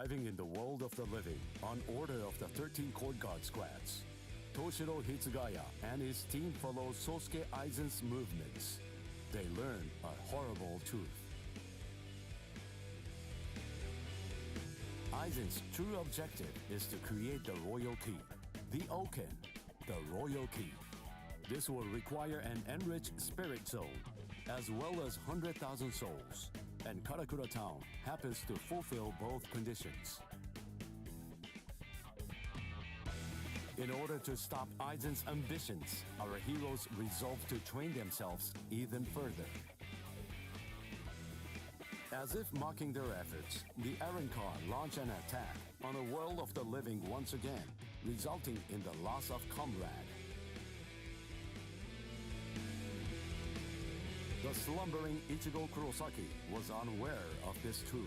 Arriving in the world of the living on order of the 13 Court Guard squads, Toshiro Hitsugaya and his team follow Sosuke Aizen's movements. They learn a horrible truth. Aizen's true objective is to create the royal key, the Oken, the royal key. This will require an enriched spirit zone, as well as 100,000 souls, and Karakura Town happens to fulfill both conditions. In order to stop Aizen's ambitions, our heroes resolve to train themselves even further. As if mocking their efforts, the Arrancar launch an attack on a world of the living once again, resulting in the loss of comrade. The slumbering Ichigo Kurosaki was unaware of this truth.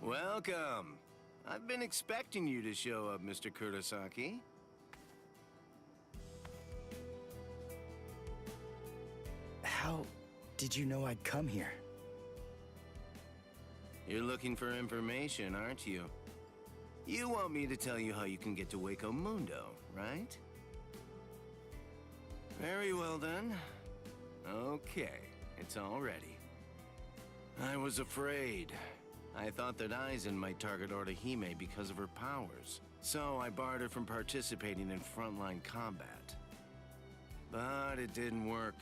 Welcome. I've been expecting you to show up, Mr. Kurosaki. How did you know I'd come here? You're looking for information, aren't you? You want me to tell you how you can get to Hueco Mundo, right? Very well then. Okay, it's all ready. I was afraid. I thought that Aizen might target Orihime because of her powers, so I barred her from participating in frontline combat. But it didn't work.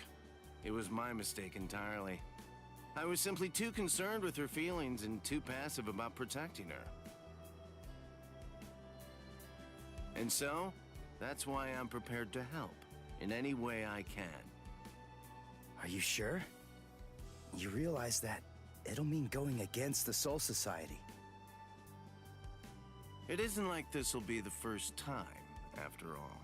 It was my mistake entirely. I was simply too concerned with her feelings and too passive about protecting her. And so, that's why I'm prepared to help in any way I can. Are you sure? You realize that it'll mean going against the Soul Society. It isn't like this will be the first time, after all.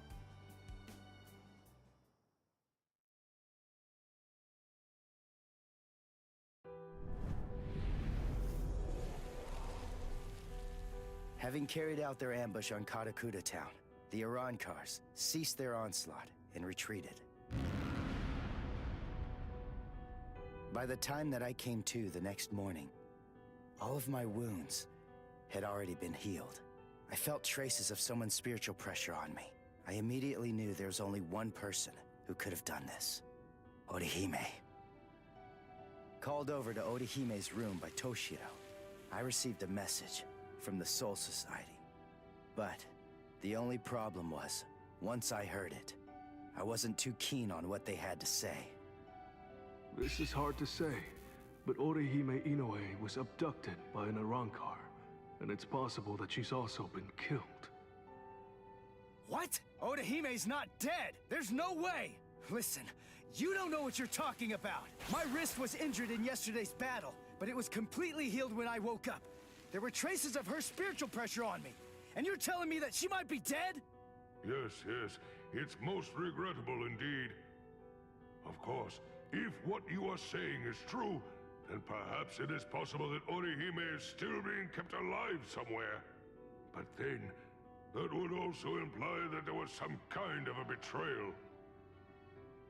Having carried out their ambush on Karakura Town, the Arrancars ceased their onslaught and retreated. By the time that I came to the next morning, all of my wounds had already been healed. I felt traces of someone's spiritual pressure on me. I immediately knew there was only one person who could have done this. Orihime. Called over to Orihime's room by Toshiro, I received a message from the Soul Society. But the only problem was, once I heard it, I wasn't too keen on what they had to say. This is hard to say, but Orihime Inoue was abducted by an Arrancar, and it's possible that she's also been killed. What? Orihime's not dead! There's no way! Listen, you don't know what you're talking about! My wrist was injured in yesterday's battle, but it was completely healed when I woke up. There were traces of her spiritual pressure on me, and you're telling me that she might be dead? Yes, it's most regrettable indeed. Of course, if what you are saying is true, then perhaps it is possible that Orihime is still being kept alive somewhere. But then, that would also imply that there was some kind of a betrayal.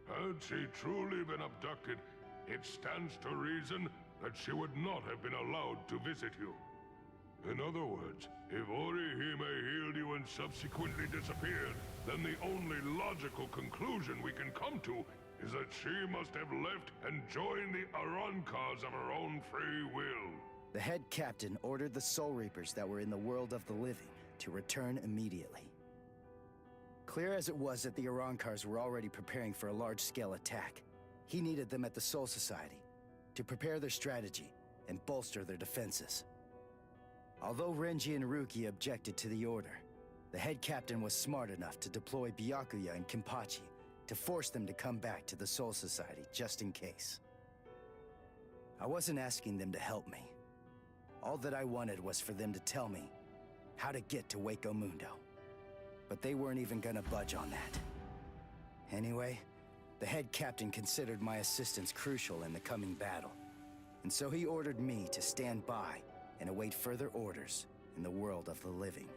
Had she truly been abducted, it stands to reason that she would not have been allowed to visit you. In other words, if Orihime healed you and subsequently disappeared, then the only logical conclusion we can come to is that she must have left and joined the Arrancars of her own free will. The head captain ordered the Soul Reapers that were in the world of the living to return immediately. Clear as it was that the Arrancars were already preparing for a large-scale attack, he needed them at the Soul Society to prepare their strategy and bolster their defenses. Although Renji and Ruki objected to the order, the head captain was smart enough to deploy Byakuya and Kenpachi to force them to come back to the Soul Society just in case. I wasn't asking them to help me. All that I wanted was for them to tell me how to get to Hueco Mundo. But they weren't even gonna budge on that. Anyway, the head captain considered my assistance crucial in the coming battle, and so he ordered me to stand by and await further orders in the world of the living.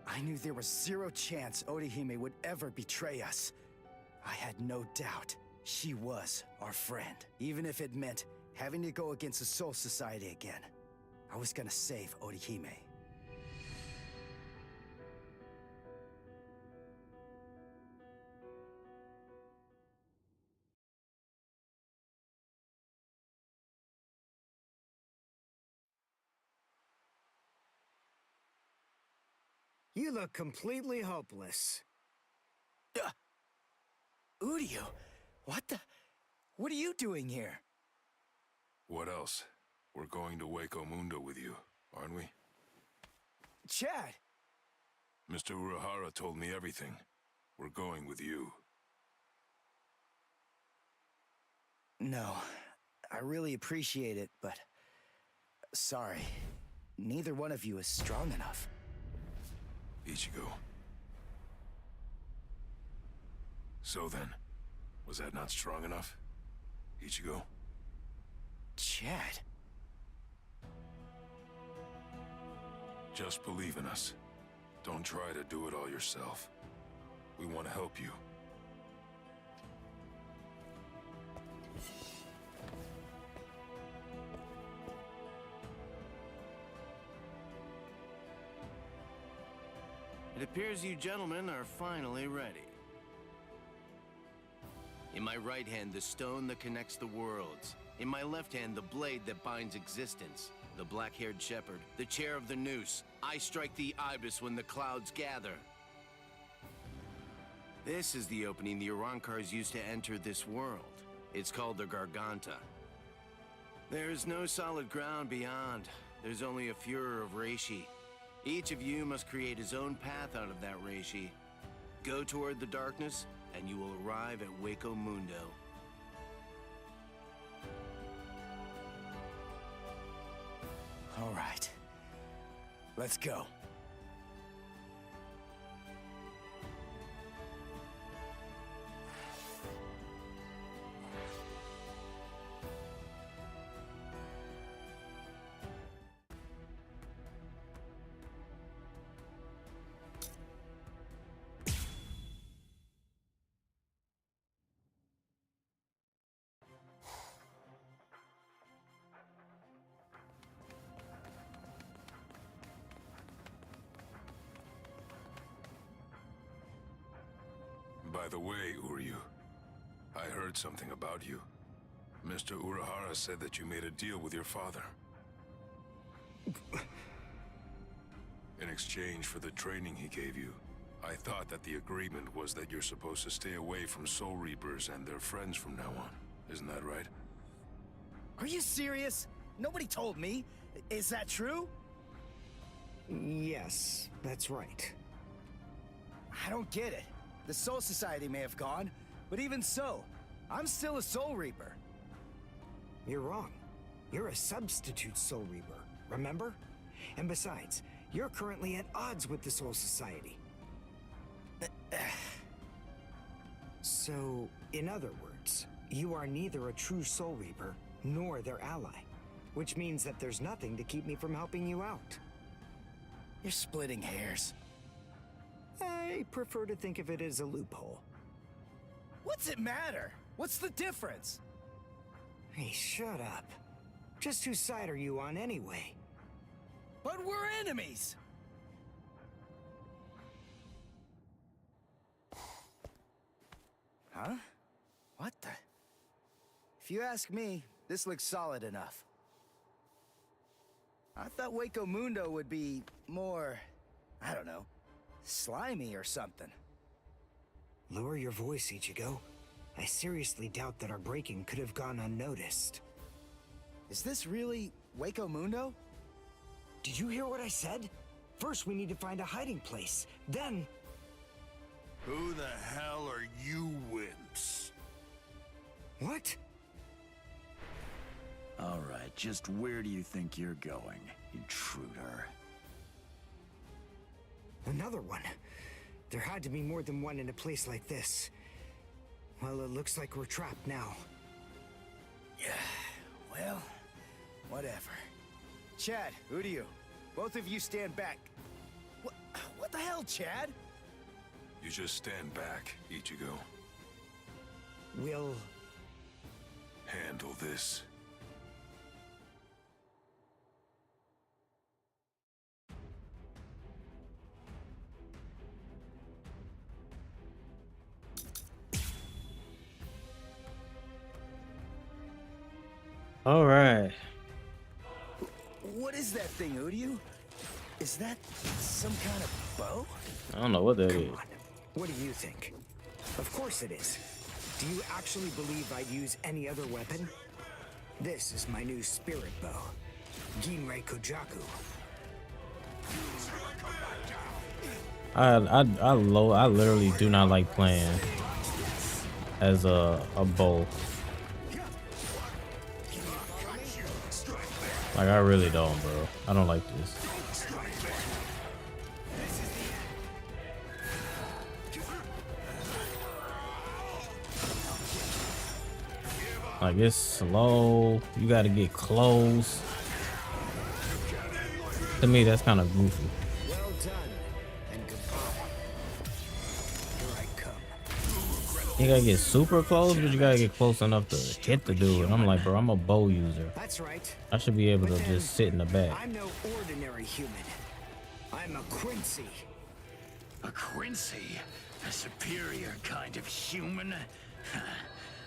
I knew there was zero chance Orihime would ever betray us. I had no doubt she was our friend, even if it meant having to go against the Soul Society again. I was gonna save Orihime. You look completely hopeless. Uryu, what are you doing here? What else? We're going to Hueco Mundo with you, aren't we? Chad! Mr. Urahara told me everything. We're going with you. No, I really appreciate it, but... sorry. Neither one of you is strong enough. Ichigo. So then, was that not strong enough? Ichigo? Chad. Just believe in us. Don't try to do it all yourself. We want to help you. It appears you gentlemen are finally ready. In my right hand, the stone that connects the worlds. In my left hand, the blade that binds existence. The black-haired shepherd, the chair of the noose. I strike the ibis when the clouds gather. This is the opening the Arankars used to enter this world. It's called the Garganta. There is no solid ground beyond. There's only a furor of reishi. Each of you must create his own path out of that reishi. Go toward the darkness, and you will arrive at Hueco Mundo. All right. Let's go. By the way, Uryu, I heard something about you. Mr. Urahara said that you made a deal with your father. In exchange for the training he gave you, I thought that the agreement was that you're supposed to stay away from Soul Reapers and their friends from now on. Isn't that right? Are you serious? Nobody told me. Is that true? Yes, that's right. I don't get it. The Soul Society may have gone, but even so, I'm still a Soul Reaper. You're wrong. You're a substitute Soul Reaper, remember? And besides, you're currently at odds with the Soul Society. So, in other words, you are neither a true Soul Reaper nor their ally, which means that there's nothing to keep me from helping you out. You're splitting hairs. I prefer to think of it as a loophole. What's it matter? What's the difference? Hey, shut up. Just whose side are you on anyway? But we're enemies! Huh? What the? If you ask me, this looks solid enough. I thought Hueco Mundo would be more, I don't know, slimy or something. Lower your voice, Ichigo. I seriously doubt that our break-in could have gone unnoticed. Is this really Hueco Mundo? Did you hear what I said? First, we need to find a hiding place. Then... Who the hell are you wimps? What? All right, just where do you think you're going, intruder? Another one. There had to be more than one in a place like this. Well, it looks like we're trapped now. Yeah, well, whatever. Chad, Uryu, both of you stand back. What the hell, Chad? You just stand back, Ichigo. We'll Handle this. All right. What is that thing, Uryu? Is that some kind of bow? I don't know what that is. Come on. What do you think? Of course it is. Do you actually believe I'd use any other weapon? This is my new spirit bow, Ginrei Kojaku. I literally do not like playing as a bow. Like, I really don't, bro. I don't like this. Like, it's slow. You gotta get close. To me, that's kind of goofy. Well done, and goodbye. Here I come. You gotta get super close, but you gotta get close enough to hit the dude. I'm like, bro, I'm a bow user. That's right. I should be able to But then, just sit in the back. I'm no ordinary human. I'm a Quincy. A Quincy? A superior kind of human?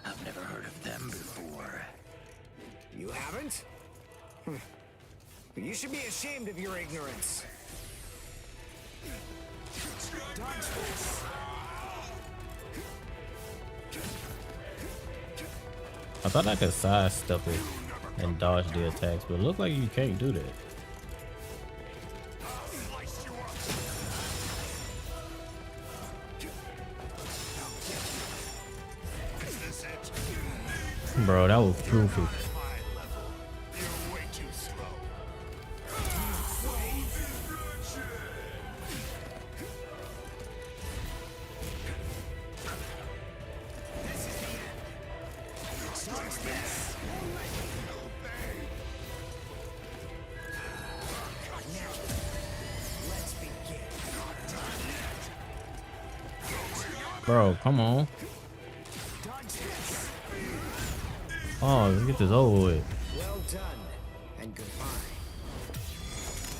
I've never heard of them before. You haven't? You should be ashamed of your ignorance. Dodge this. I thought I could sidestep it and dodge the attacks, but it looked like you can't do that. Bro, that was goofy. Bro, come on. Oh, let's get this over with. Well done, and goodbye.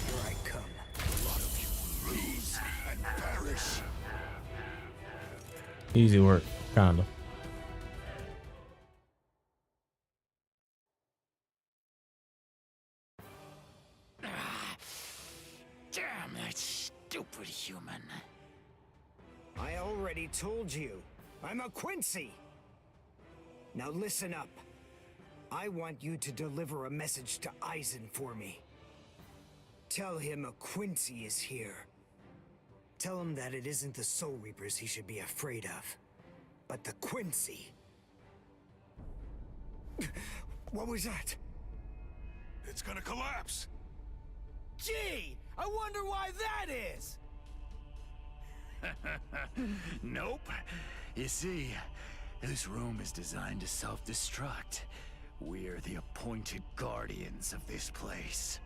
Here I come. A lot of you will lose and perish. Easy work, kinda. Damn that stupid human. I already told you, I'm a Quincy. Now listen up. I want you to deliver a message to Aizen for me. Tell him a Quincy is here. Tell him that it isn't the Soul Reapers he should be afraid of, but the Quincy. What was that? It's gonna collapse. Gee, I wonder why that is. Nope. You see, this room is designed to self-destruct. We're the appointed guardians of this place.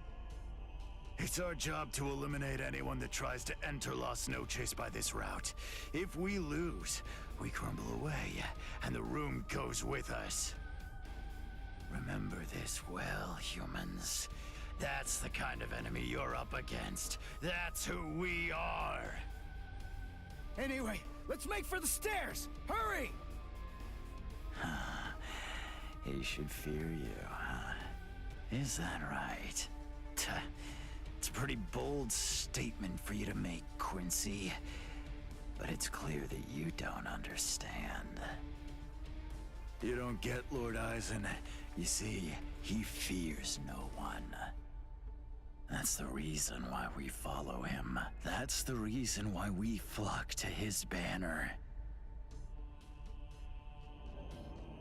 It's our job to eliminate anyone that tries to enter Las Noches by this route. If we lose, we crumble away, and the room goes with us. Remember this well, humans. That's the kind of enemy you're up against. That's who we are. Anyway, let's make for the stairs. Hurry! He should fear you, huh? Is that right? It's a pretty bold statement for you to make, Quincy. But it's clear that you don't understand. You don't get Lord Aizen. You see, he fears no one. That's the reason why we follow him. That's the reason why we flock to his banner.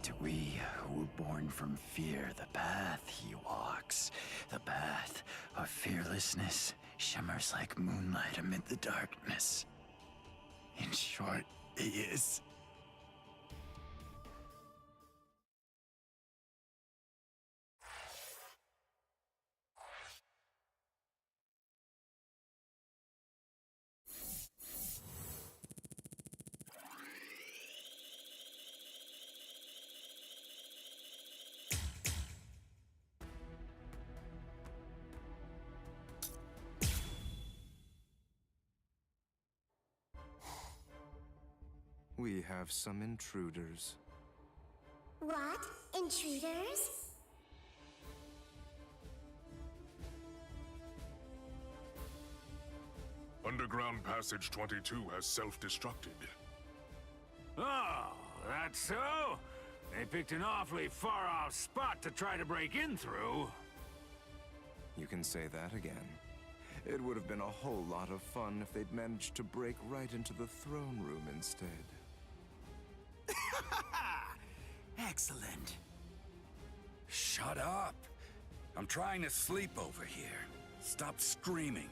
To we who were born from fear, the path he walks, the path of fearlessness, shimmers like moonlight amid the darkness. In short, he is We have some intruders. What? Intruders? Underground Passage 22 has self-destructed. Oh, that's so? They picked an awfully far-off spot to try to break in through. You can say that again. It would have been a whole lot of fun if they'd managed to break right into the throne room instead. Excellent. Shut up. I'm trying to sleep over here. Stop screaming.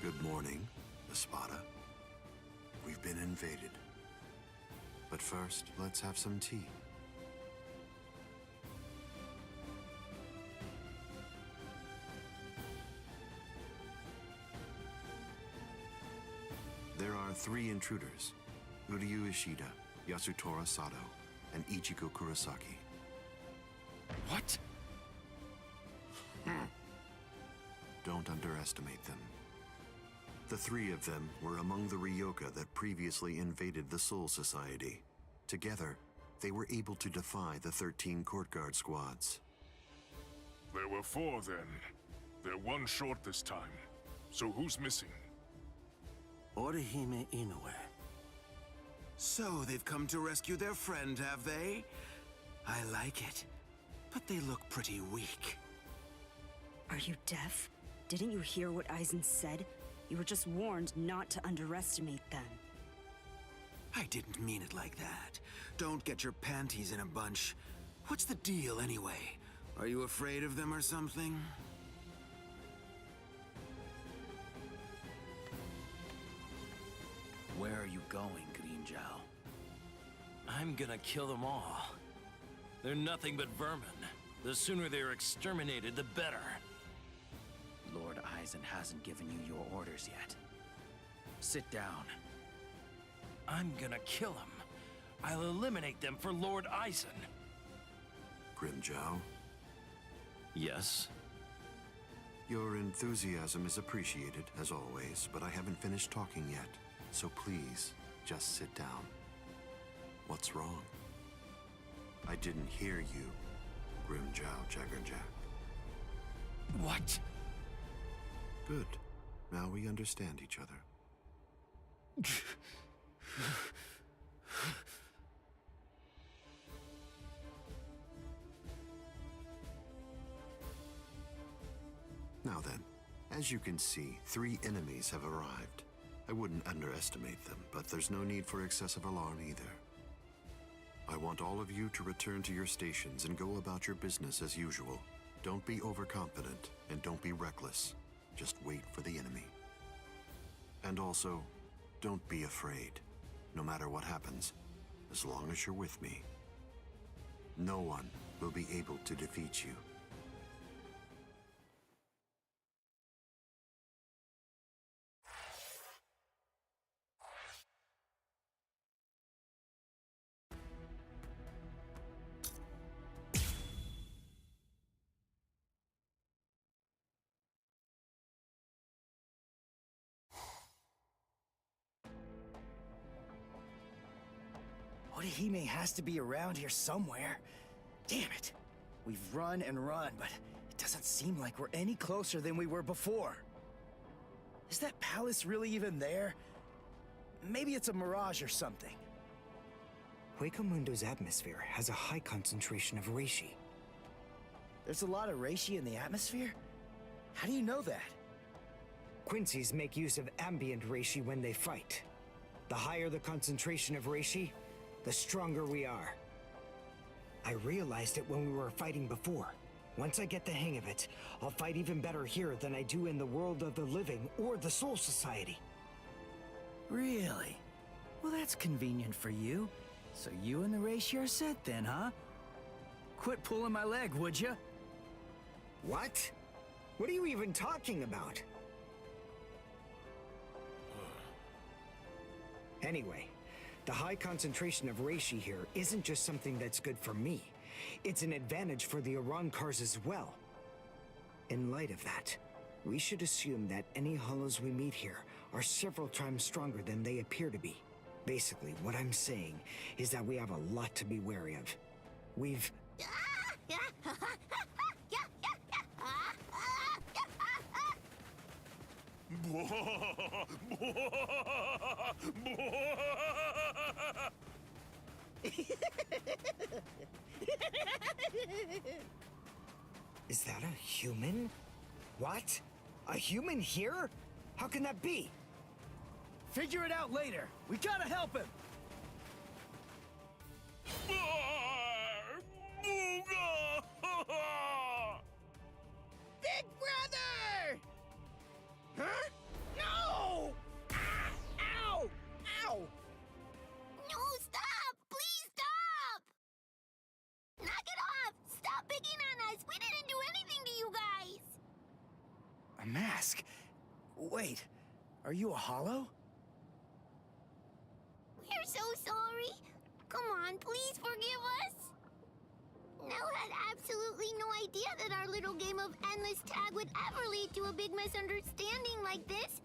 Good morning, Espada. We've been invaded. But first, let's have some tea. There are 3 intruders: Uryu Ishida, Yasutora Sato, and Ichigo Kurosaki. What? Don't underestimate them. The 3 of them were among the Ryoka that previously invaded the Soul Society. Together, they were able to defy the 13 court guard squads. There were 4 then. They're 1 short this time. So who's missing? Orihime Inoue. So they've come to rescue their friend, have they? I like it. But they look pretty weak. Are you deaf? Didn't you hear what Aizen said? You were just warned not to underestimate them. I didn't mean it like that. Don't get your panties in a bunch. What's the deal anyway? Are you afraid of them or something? Where are you going, Grimmjow? I'm gonna kill them all. They're nothing but vermin. The sooner they're exterminated, the better. Lord Aizen hasn't given you your orders yet. Sit down. I'm gonna kill them. I'll eliminate them for Lord Aizen. Grimmjow? Yes? Your enthusiasm is appreciated, as always, but I haven't finished talking yet. So please, just sit down. What's wrong? I didn't hear you, Grimmjow Jaggerjack. What? Good. Now we understand each other. Now then, as you can see, 3 enemies have arrived. I wouldn't underestimate them, but there's no need for excessive alarm either. I want all of you to return to your stations and go about your business as usual. Don't be overconfident, and don't be reckless. Just wait for the enemy. And also, don't be afraid. No matter what happens, as long as you're with me, no one will be able to defeat you. Orihime has to be around here somewhere. Damn it. We've run and run, but it doesn't seem like we're any closer than we were before. Is that palace really even there? Maybe it's a mirage or something. Hueco Mundo's atmosphere has a high concentration of reishi. There's a lot of reishi in the atmosphere? How do you know that? Quincy's make use of ambient reishi when they fight. The higher the concentration of reishi, the stronger we are. I realized it when we were fighting before. Once I get the hang of it, I'll fight even better here than I do in the world of the living or the Soul Society. Really? Well, that's convenient for you. So you and the reishi are set then, huh? Quit pulling my leg, would ya? What? What are you even talking about? Anyway, the high concentration of reishi here isn't just something that's good for me. it's an advantage for the Arankars as well. In light of that, we should assume that any hollows we meet here are several times stronger than they appear to be. Basically, what I'm saying is that we have a lot to be wary of. We've... Is that a human? What? A human here? How can that be? Figure it out later. We gotta help him. Big brother! Huh? No! Ah! Ow! Ow! No, stop! Please stop! Knock it off! Stop picking on us! We didn't do anything to you guys! A mask? Wait, are you a hollow? We're so sorry. Come on, please forgive us. Nell had absolutely no idea that our little game of endless tag would ever lead to a big misunderstanding like this.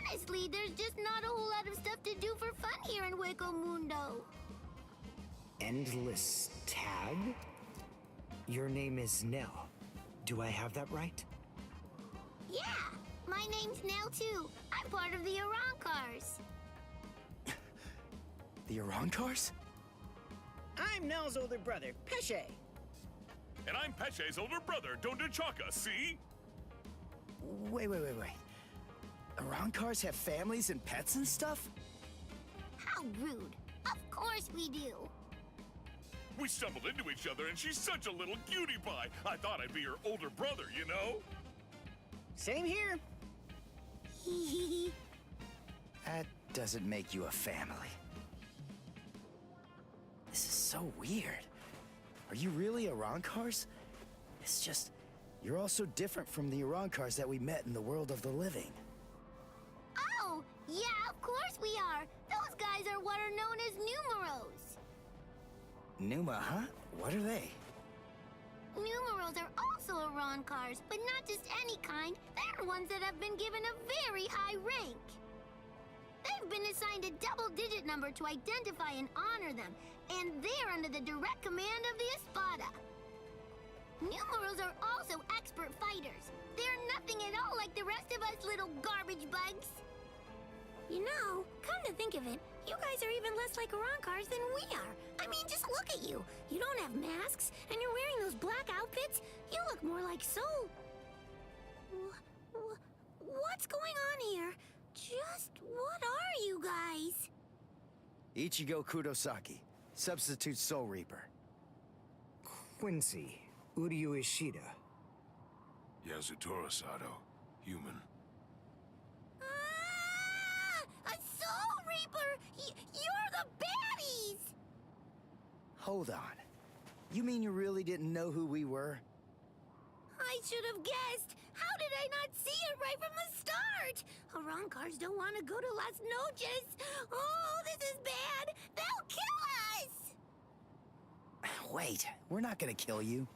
Honestly, there's just not a whole lot of stuff to do for fun here in Hueco Mundo. Endless tag? Your name is Nell. Do I have that right? Yeah, my name's Nell too. I'm part of the Arankars. The Arankars? I'm Nell's older brother, Pesce. And I'm Pesce's older brother, Dondenchaka, see? Wait. Arankars have families and pets and stuff? How rude. Of course we do. We stumbled into each other and she's such a little cutie pie. I thought I'd be her older brother, you know? Same here. That doesn't make you a family. This is so weird. Are you really Arankars? It's just, you're all so different from the Arankars that we met in the world of the living. Oh, yeah, of course we are. Those guys are what are known as numeros. Numa, huh? What are they? Numeros are also Arankars, but not just any kind. They're ones that have been given a very high rank. They've been assigned a double-digit number to identify and honor them, and they're under the direct command of the Espada. Numerals are also expert fighters. They're nothing at all like the rest of us little garbage bugs. You know, come to think of it, you guys are even less like Arankars than we are. I mean, just look at you. You don't have masks, and you're wearing those black outfits. You look more like Soul. What's going on here? Just what are you guys? Ichigo Kurosaki, substitute Soul Reaper. Quincy, Uryu Ishida. Yasutora Sato, human. A Soul Reaper! You're the baddies! Hold on. You mean you really didn't know who we were? I should have guessed. How did I not see it right from the start? Arankars don't want to go to Las Noches. Oh, this is bad. They'll kill us. Wait, we're not gonna kill you.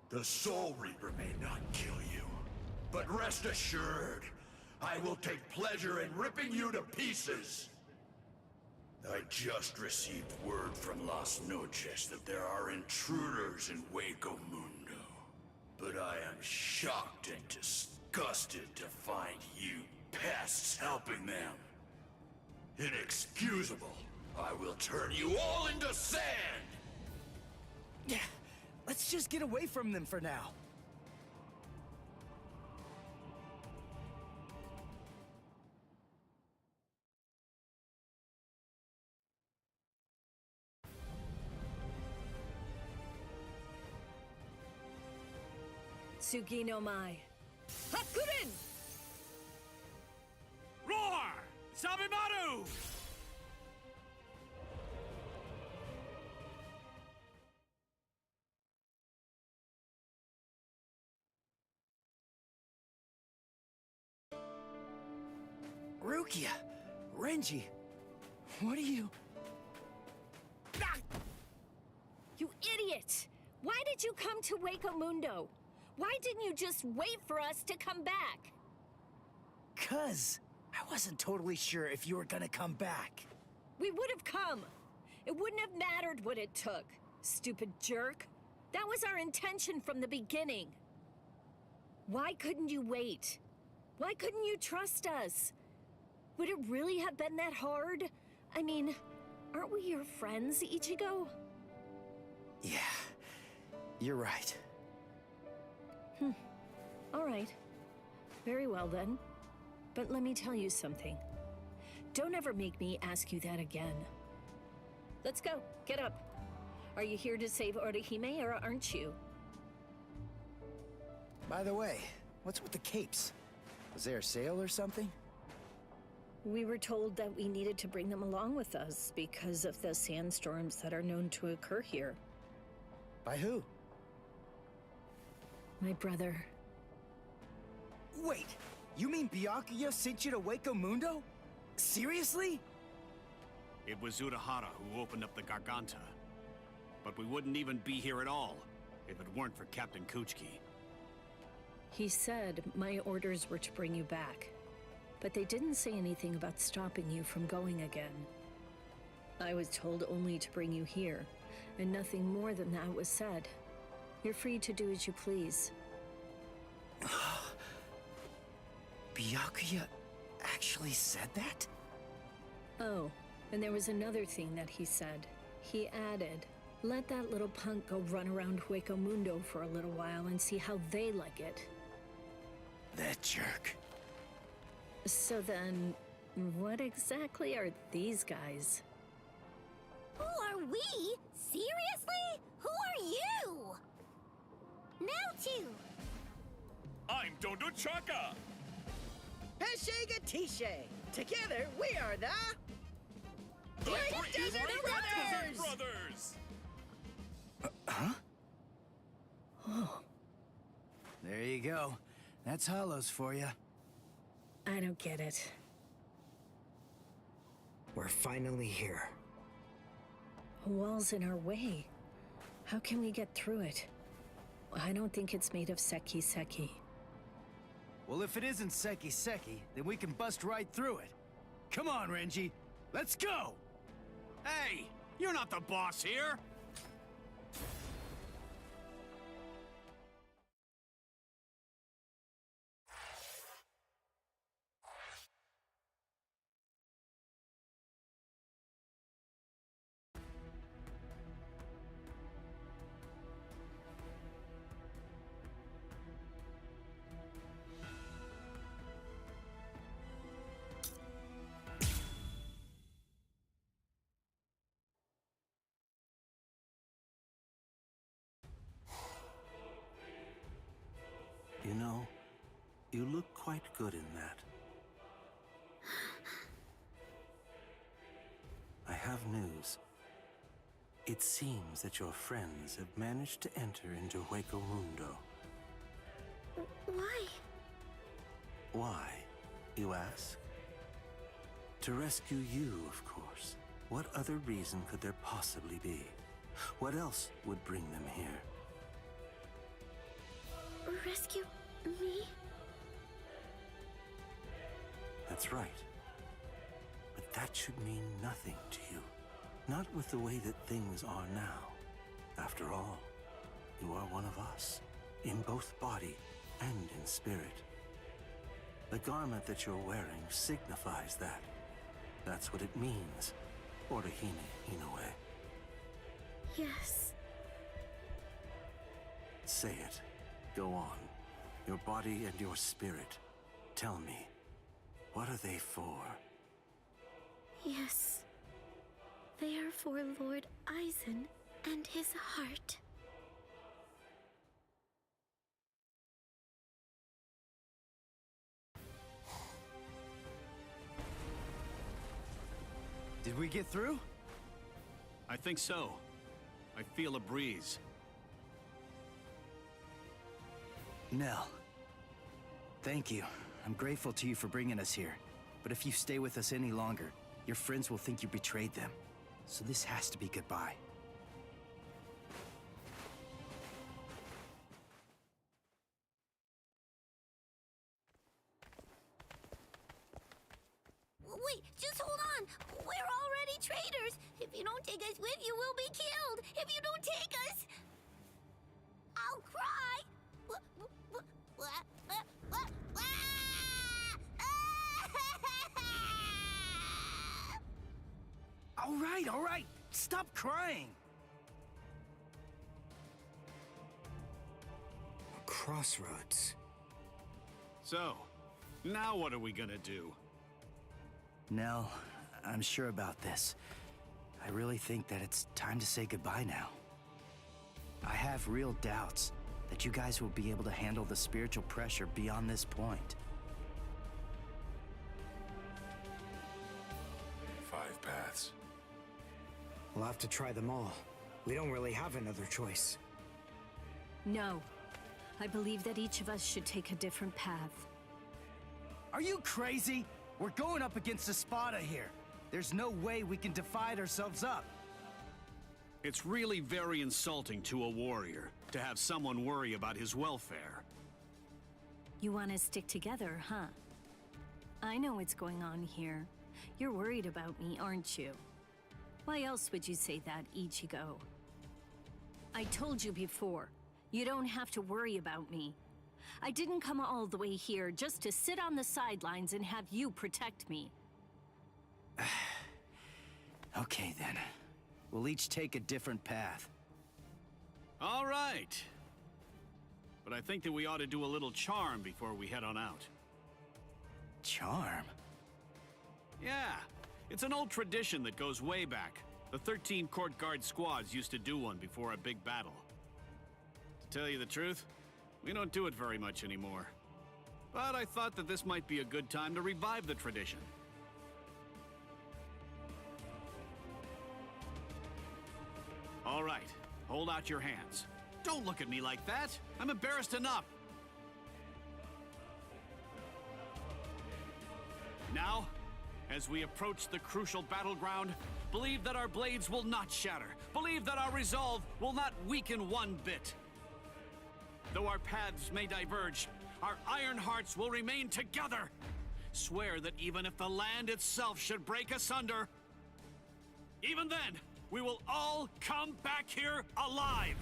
The Soul Reaper may not kill you, but rest assured, I will take pleasure in ripping you to pieces. I just received word from Las Noches that there are intruders in Hueco Mundo, but I am shocked and disgusted to find you pests helping them. Inexcusable. I will turn you all into sand! Yeah, let's just get away from them for now. Tsugi no Mai. Hakurin! Roar! Sabimaru! Rukia! Renji! What are you... Ah! You idiot! Why did you come to Hueco Mundo? Why didn't you just wait for us to come back? 'Cause I wasn't totally sure if you were gonna come back. We would have come. It wouldn't have mattered what it took, stupid jerk. That was our intention from the beginning. Why couldn't you wait? Why couldn't you trust us? Would it really have been that hard? I mean, aren't we your friends, Ichigo? Yeah, you're right. All right. Very well then. But let me tell you something. Don't ever make me ask you that again. Let's go. Get up. Are you here to save Orihime or aren't you? By the way, what's with the capes? Was there a sale or something? We were told that we needed to bring them along with us because of the sandstorms that are known to occur here. By who? My brother. Wait, you mean Byakuya sent you to Hueco Mundo? Seriously? It was Urahara who opened up the Garganta. But we wouldn't even be here at all if it weren't for Captain Kuchiki. He said my orders were to bring you back, but they didn't say anything about stopping you from going again. I was told only to bring you here, and nothing more than that was said. You're free to do as you please. Byakuya actually said that? Oh, and there was another thing that he said. He added, let that little punk go run around Hueco Mundo for a little while and see how they like it. That jerk. So then, what exactly are these guys? Who are we? Seriously? Who are you? Now two. I'm Dondo Chaka. Peshe Gatishe. Together, we are the Desert Brothers! Brothers! Huh? Oh. There you go. That's Hollows for you. I don't get it. We're finally here. A wall's in our way. How can we get through it? I don't think it's made of seki. Well, if it isn't seki, then we can bust right through it. Come on, Renji. Let's go! Hey! You're not the boss here! You know, you look quite good in that. I have news. It seems that your friends have managed to enter into Hueco Mundo. Why? Why, you ask? To rescue you, of course. What other reason could there possibly be? What else would bring them here? Rescue me? That's right. But that should mean nothing to you. Not with the way that things are now. After all, you are one of us, in both body and in spirit. The garment that you're wearing signifies that. That's what it means, Orihime Inoue. Yes. Say it. Go on. Your body and your spirit. Tell me, what are they for? Yes. They are for Lord Aizen and his heart. Did we get through? I think so. I feel a breeze. Nell. Thank you. I'm grateful to you for bringing us here. But if you stay with us any longer, your friends will think you betrayed them. So this has to be goodbye. Wait, just hold on. We're already traitors. If you don't take us with you, we'll be killed. If you don't take us, I'll cry. All right. Stop crying. A crossroads. So, now what are we gonna do? Nell, I'm sure about this. I really think that it's time to say goodbye now. I have real doubts that you guys will be able to handle the spiritual pressure beyond this point. 5 paths. We'll have to try them all. We don't really have another choice. No. I believe that each of us should take a different path. Are you crazy? We're going up against a Spada here. There's no way we can divide ourselves up. It's really very insulting to a warrior to have someone worry about his welfare. You want to stick together, huh? I know what's going on here. You're worried about me, aren't you? Why else would you say that, Ichigo? I told you before, you don't have to worry about me. I didn't come all the way here just to sit on the sidelines and have you protect me. Okay then. We'll each take a different path. All right. But I think that we ought to do a little charm before we head on out. Charm? Yeah. It's an old tradition that goes way back. The 13 court guard squads used to do one before a big battle. To tell you the truth, we don't do it very much anymore. But I thought that this might be a good time to revive the tradition. All right, hold out your hands. Don't look at me like that. I'm embarrassed enough. Now, as we approach the crucial battleground, believe that our blades will not shatter. Believe that our resolve will not weaken one bit. Though our paths may diverge, our iron hearts will remain together. Swear that even if the land itself should break asunder, even then, we will all come back here alive.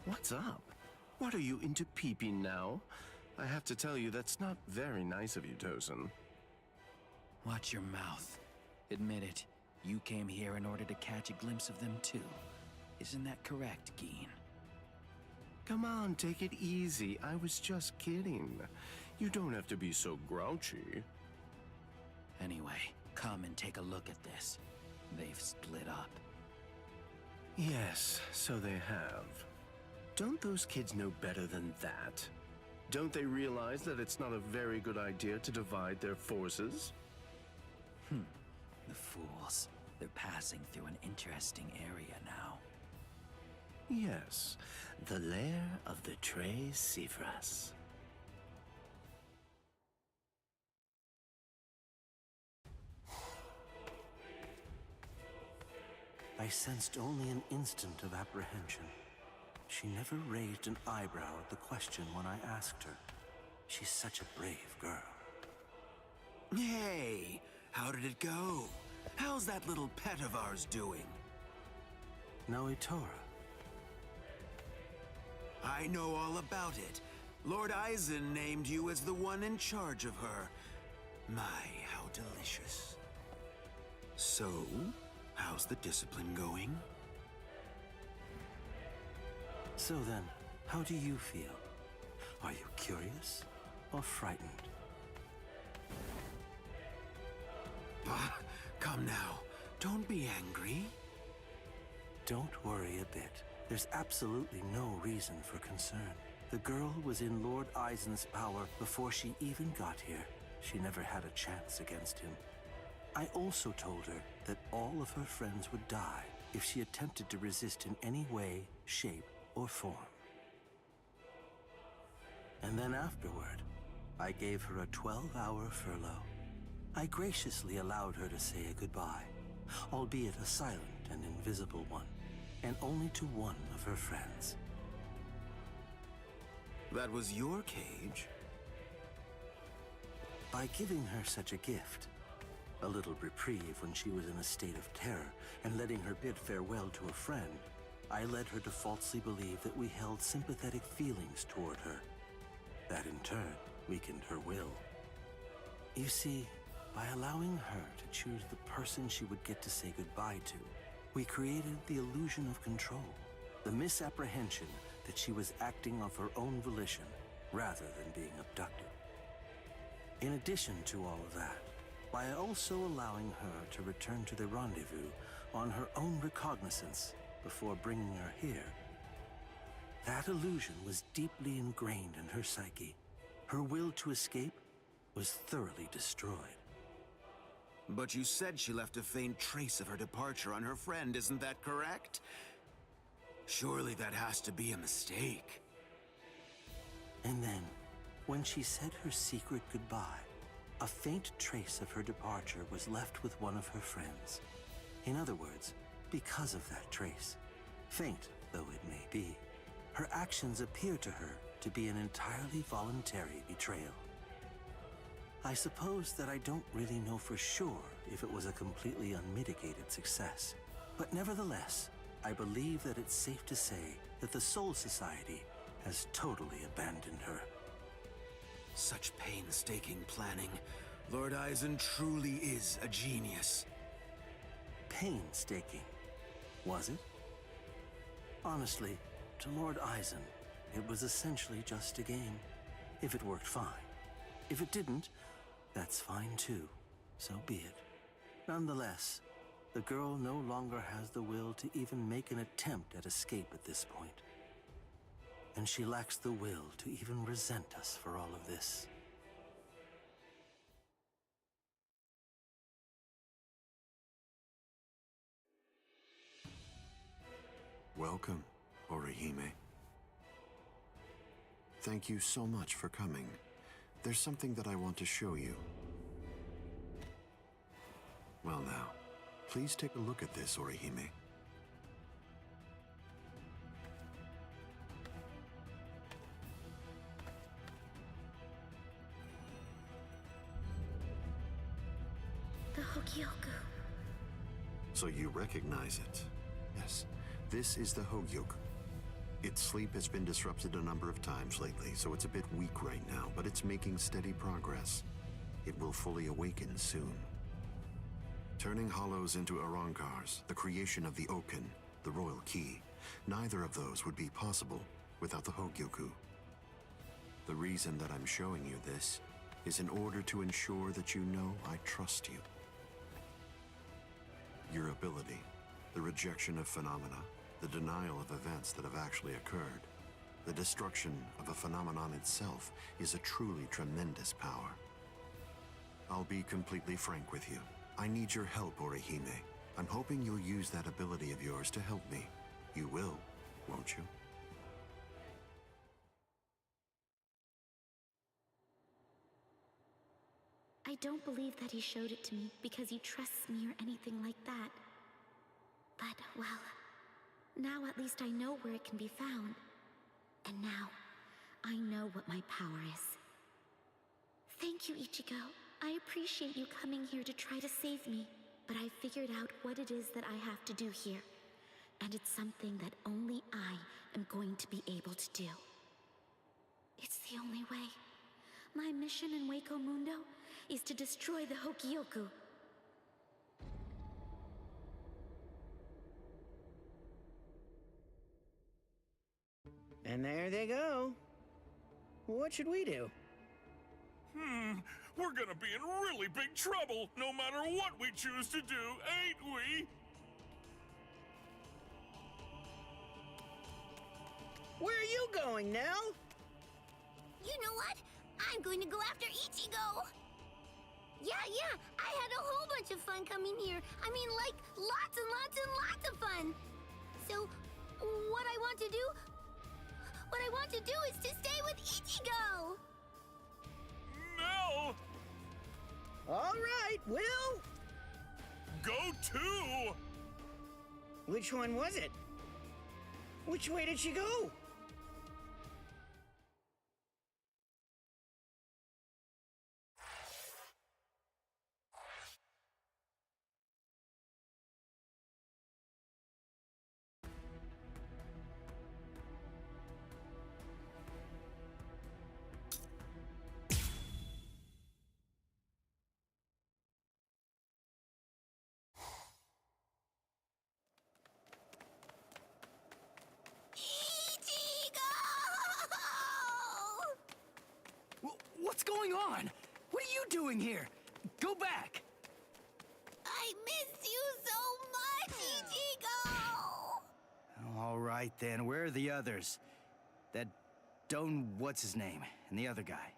What's up? What are you into peeping now? I have to tell you, that's not very nice of you, Tosin. Watch your mouth. Admit it. You came here in order to catch a glimpse of them too. Isn't that correct, Geen? Come on, take it easy. I was just kidding. You don't have to be so grouchy. Anyway, come and take a look at this. They've split up. Yes, so they have. Don't those kids know better than that? Don't they realize that it's not a very good idea to divide their forces? The fools. They're passing through an interesting area now. Yes, the lair of the Tres Cifras. I sensed only an instant of apprehension. She never raised an eyebrow at the question when I asked her. She's such a brave girl. Hey, how did it go? How's that little pet of ours doing? Noitora. I know all about it. Lord Eisen named you as the one in charge of her. My, how delicious. So, how's the discipline going? So then, how do you feel? Are you curious or frightened? Come now, don't be angry. Don't worry a bit. There's absolutely no reason for concern. The girl was in Lord Eisen's power before she even got here. She never had a chance against him. I also told her that all of her friends would die if she attempted to resist in any way, shape, or form. And then afterward, I gave her a 12-hour furlough. I graciously allowed her to say a goodbye, albeit a silent and invisible one. and only to one of her friends. That was your cage? By giving her such a gift, a little reprieve when she was in a state of terror, and letting her bid farewell to a friend, I led her to falsely believe that we held sympathetic feelings toward her. That in turn weakened her will. You see, by allowing her to choose the person she would get to say goodbye to, we created the illusion of control, the misapprehension that she was acting of her own volition rather than being abducted. In addition to all of that, by also allowing her to return to the rendezvous on her own recognizance before bringing her here, that illusion was deeply ingrained in her psyche. Her will to escape was thoroughly destroyed. But you said she left a faint trace of her departure on her friend, isn't that correct? Surely that has to be a mistake. And then, when she said her secret goodbye, a faint trace of her departure was left with one of her friends. In other words, because of that trace, faint though it may be, her actions appear to her to be an entirely voluntary betrayal. I suppose that I don't really know for sure if it was a completely unmitigated success, but nevertheless, I believe that it's safe to say that the Soul Society has totally abandoned her. Such painstaking planning. Lord Eisen truly is a genius. Painstaking, was it? Honestly, to Lord Eisen, it was essentially just a game. If it worked, fine. If it didn't, that's fine too. So be it. Nonetheless, the girl no longer has the will to even make an attempt at escape at this point. And she lacks the will to even resent us for all of this. Welcome, Orihime. Thank you so much for coming. There's something that I want to show you. Well now, please take a look at this, Orihime. The Hueco. So you recognize it? Yes, this is the Hueco. Its sleep has been disrupted a number of times lately, so it's a bit weak right now, but it's making steady progress. It will fully awaken soon. Turning hollows into Arankars, the creation of the Oken, the royal key, neither of those would be possible without the Hueco. The reason that I'm showing you this is in order to ensure that you know I trust you. Your ability, the rejection of phenomena, the denial of events that have actually occurred, the destruction of a phenomenon itself is a truly tremendous power. I'll be completely frank with you. I need your help, Orihime. I'm hoping you'll use that ability of yours to help me. You will, won't you? I don't believe that he showed it to me because he trusts me or anything like that. But, well, now at least I know where it can be found. And now, I know what my power is. Thank you, Ichigo. I appreciate you coming here to try to save me. But I figured out what it is that I have to do here. And it's something that only I am going to be able to do. It's the only way. My mission in Hueco Mundo is to destroy the Hueco. And there they go. What should we do? We're gonna be in really big trouble, no matter what we choose to do, ain't we? Where are you going, Nell? You know what? I'm going to go after Ichigo! Yeah, I had a whole bunch of fun coming here. I mean, like, lots and lots and lots of fun. So, what I want to do is to stay with Ichigo! No! All right, Will! Go too! Which one was it? Which way did she go? What's going on? What are you doing here? Go back! I miss you so much, Ichigo! All right then, where are the others? That Don what's his name, and the other guy?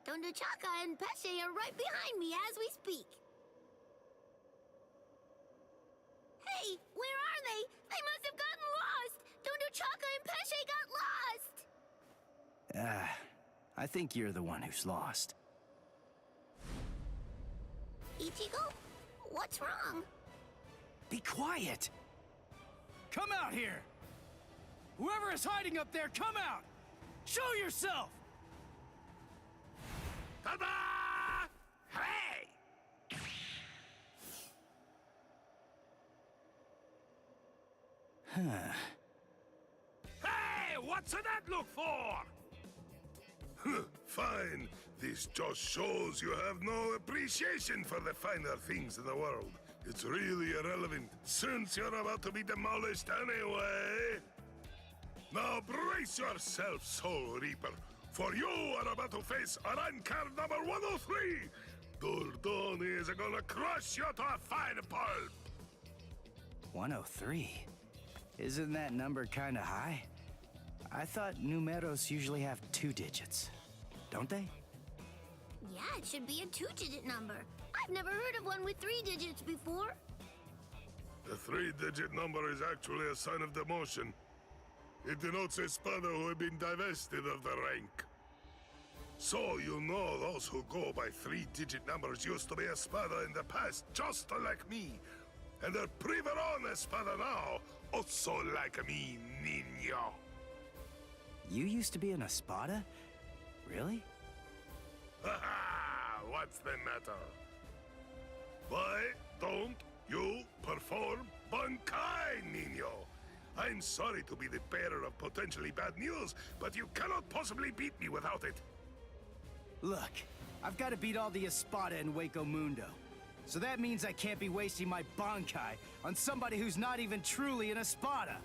Don Chaka and Pesce are right behind me as we speak. Hey, where are they? They must have gotten lost! Don Chaka and Pesce got lost! I think you're the one who's lost. Ichigo, what's wrong? Be quiet! Come out here! Whoever is hiding up there, come out! Show yourself! Ta-da! Hey! Hey, what's that look for? Fine. This just shows you have no appreciation for the finer things in the world. It's really irrelevant, since you're about to be demolished anyway. Now brace yourself, Soul Reaper, for you are about to face rank card number 103! Dordoni is gonna crush you to a fine pulp! 103? Isn't that number kinda high? I thought numeros usually have 2 digits. Don't they? Yeah, it should be a 2-digit number. I've never heard of one with 3 digits before. The 3-digit number is actually a sign of demotion. It denotes a spada who had been divested of the rank. So you know those who go by 3-digit numbers used to be a spada in the past, just like me. And they're priveron espada now, also like me, niño. You used to be an espada? Really? Haha! What's the matter? Why don't you perform Bankai, niño? I'm sorry to be the bearer of potentially bad news, but you cannot possibly beat me without it. Look, I've got to beat all the espada in Hueco Mundo. So that means I can't be wasting my Bankai on somebody who's not even truly an espada.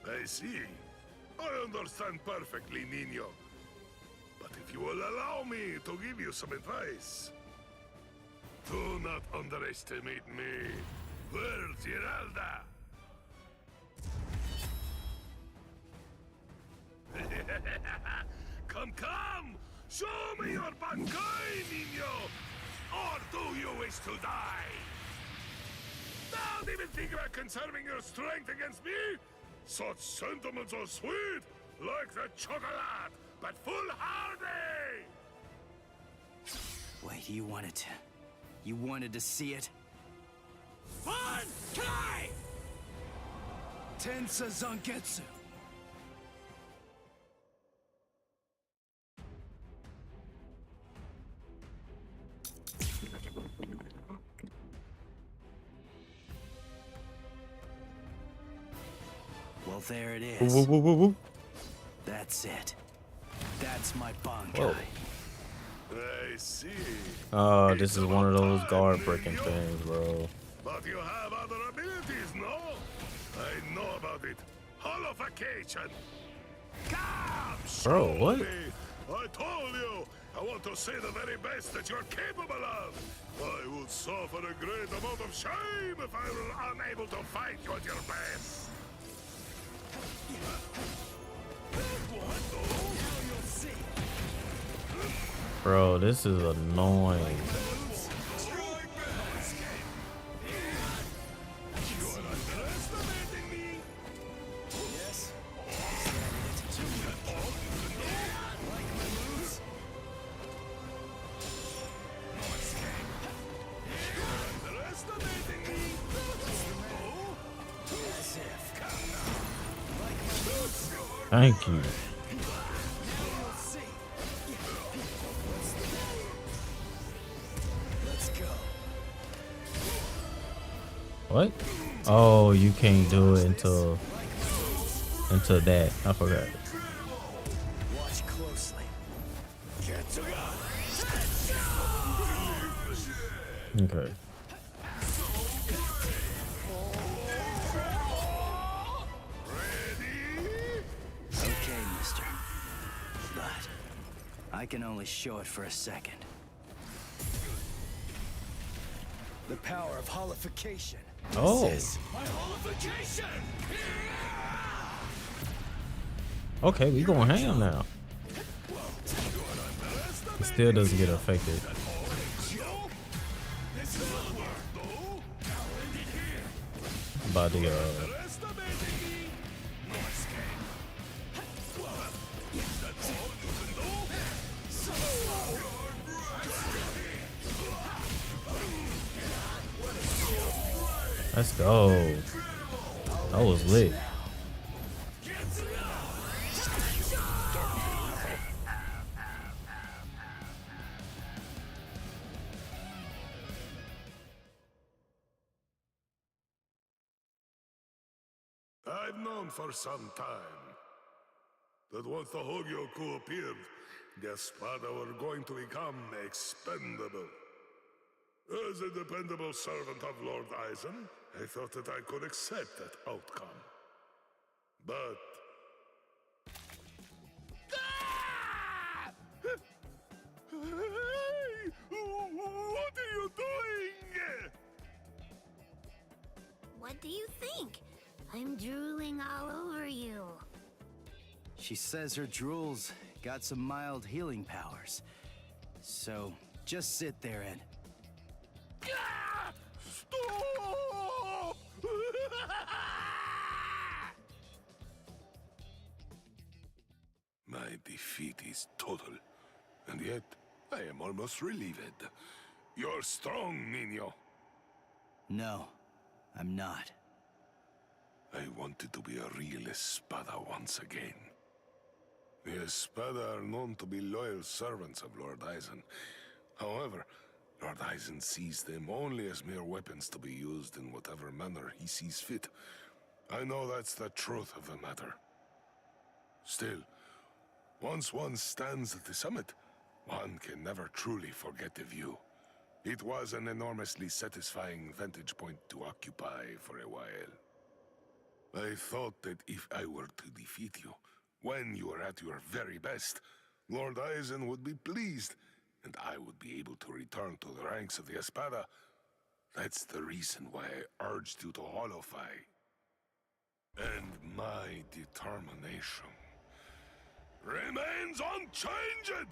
I see. I understand perfectly, niño. But if you will allow me to give you some advice, do not underestimate me. Where's Giralda? Come! Show me your Bankai, niño! Or do you wish to die? Don't even think about conserving your strength against me! Such sentiments are sweet, like the chocolate, but foolhardy! Wait, you wanted to see it? Bankai! Tensa Zangetsu! Well, there it is. Whoa. That's it. That's my Bankai. Whoa. I see. Oh, this is one of those guard breaking things, bro. But you have other abilities, no? I know about it. Holification. Come, Bro, show what? me. I told you. I want to see the very best that you're capable of. I would suffer a great amount of shame if I were unable to fight you at your best. Bro, this is annoying. Thank you. What? Oh, you can't do it until that. I forgot. Watch closely. Okay. Okay, mister. But I can only show it for a second. The power of holification. Oh. My holification! Okay, we going ham now. It still doesn't get affected. About to let's go. That was lit. I've known for some time that once the Hueco appeared, the Espada were going to become expendable. As a dependable servant of Lord Eisen, I thought that I could accept that outcome. But... Hey! What are you doing? What do you think? I'm drooling all over you. She says her drools got some mild healing powers. So just sit there and... Stop! My defeat is total, and yet I am almost relieved. You're strong, Nino. No, I'm not. I wanted to be a real Espada once again. The Espada are known to be loyal servants of Lord Eisen. However, Lord Eisen sees them only as mere weapons to be used in whatever manner he sees fit. I know that's the truth of the matter. Still, once one stands at the summit, one can never truly forget the view. It was an enormously satisfying vantage point to occupy for a while. I thought that if I were to defeat you, when you are at your very best, Lord Eisen would be pleased, and I would be able to return to the ranks of the Espada. That's the reason why I urged you to holofy. And my determination remains unchanged!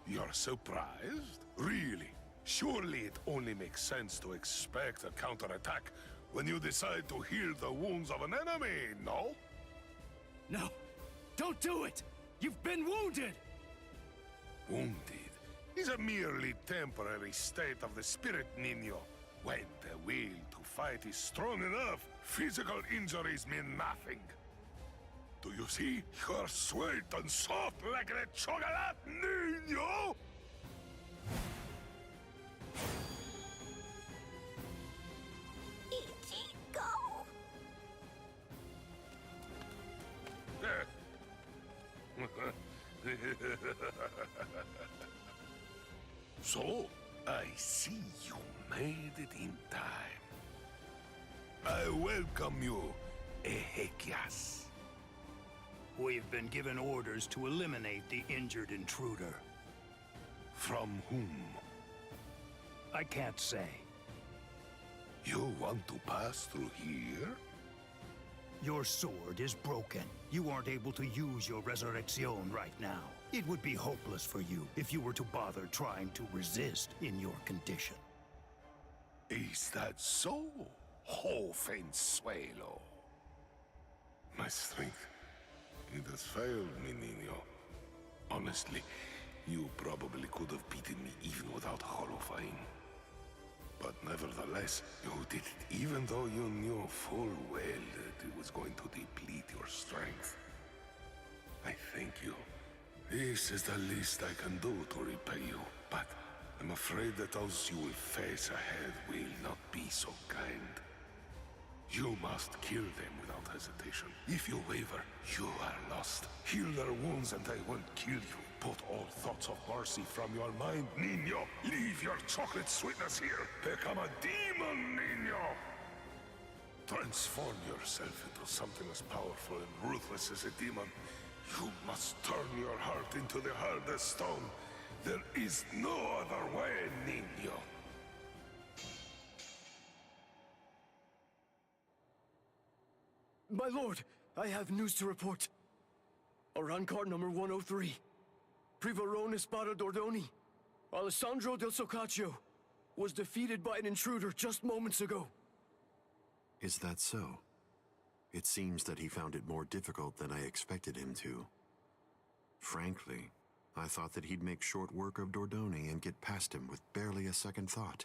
You're surprised? Really? Surely it only makes sense to expect a counterattack when you decide to heal the wounds of an enemy, no? No! Don't do it! You've been wounded! Wounded is a merely temporary state of the spirit, Nino. When the will to fight is strong enough, physical injuries mean nothing. Do you see? You're sweet and soft like a chocolate, Nino! So, I see you made it in time. I welcome you, Ezequias. We've been given orders to eliminate the injured intruder. From whom? I can't say. You want to pass through here? Your sword is broken. You aren't able to use your Resurrection right now. It would be hopeless for you if you were to bother trying to resist in your condition. Is that so, Jovenzuelo? My strength, it has failed me, Nino. Honestly, you probably could have beaten me even without holofying. but nevertheless, you did it even though you knew full well that it was going to deplete your strength. I thank you. This is the least I can do to repay you, but I'm afraid that those you will face ahead will not be so kind. You must kill them without hesitation. If you waver, you are lost. Heal their wounds and they won't kill you. Put all thoughts of mercy from your mind, Niño. Leave your chocolate sweetness here. Become a demon, Niño. Transform yourself into something as powerful and ruthless as a demon. You must turn your heart into the hardest stone. There is no other way, Niño. My lord, I have news to report. Arancard number 103. Privarone Espada Dordoni, Alessandro del Soccaccio, was defeated by an intruder just moments ago. Is that so? It seems that he found it more difficult than I expected him to. Frankly, I thought that he'd make short work of Dordoni and get past him with barely a second thought.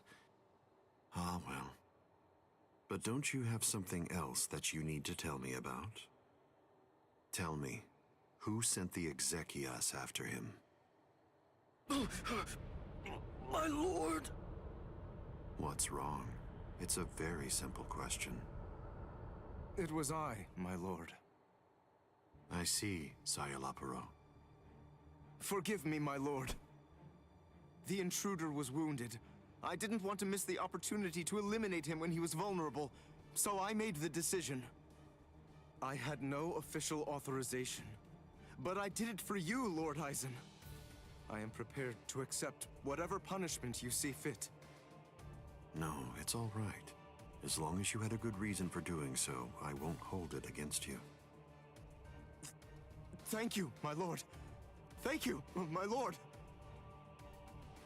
Ah, well. But don't you have something else that you need to tell me about? Tell me, who sent the Exekias after him? My lord! What's wrong? It's a very simple question. It was I, my lord. I see, Sayalaparo. Forgive me, my lord. The intruder was wounded. I didn't want to miss the opportunity to eliminate him when he was vulnerable, so I made the decision. I had no official authorization, but I did it for you, Lord Eisen. I am prepared to accept whatever punishment you see fit. No, it's all right. As long as you had a good reason for doing so, I won't hold it against you. Thank you, my lord. Thank you, my lord.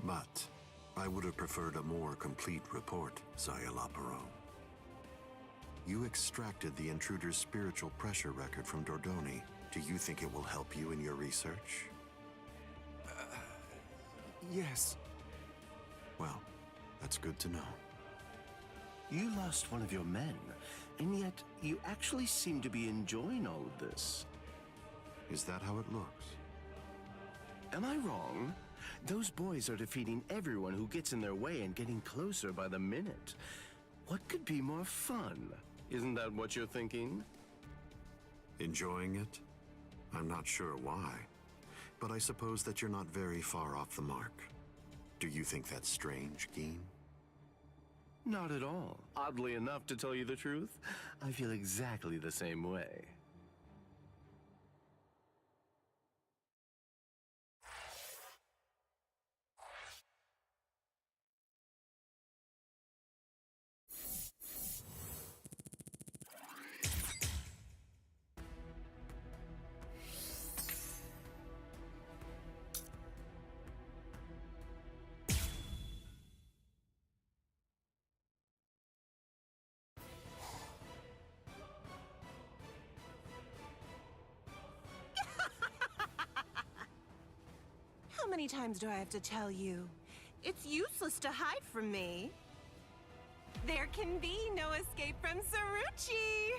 But I would have preferred a more complete report, Sayalaparo. You extracted the intruder's spiritual pressure record from Dordoni. Do you think it will help you in your research? Yes. Well, that's good to know. You lost one of your men, and yet you actually seem to be enjoying all of this. Is that how it looks? Am I wrong? Those boys are defeating everyone who gets in their way and getting closer by the minute. What could be more fun? Isn't that what you're thinking? Enjoying it? I'm not sure why, but I suppose that you're not very far off the mark. Do you think that's strange, Geen? Not at all. Oddly enough, to tell you the truth, I feel exactly the same way. How many times do I have to tell you? It's useless to hide from me. There can be no escape from Saruchi!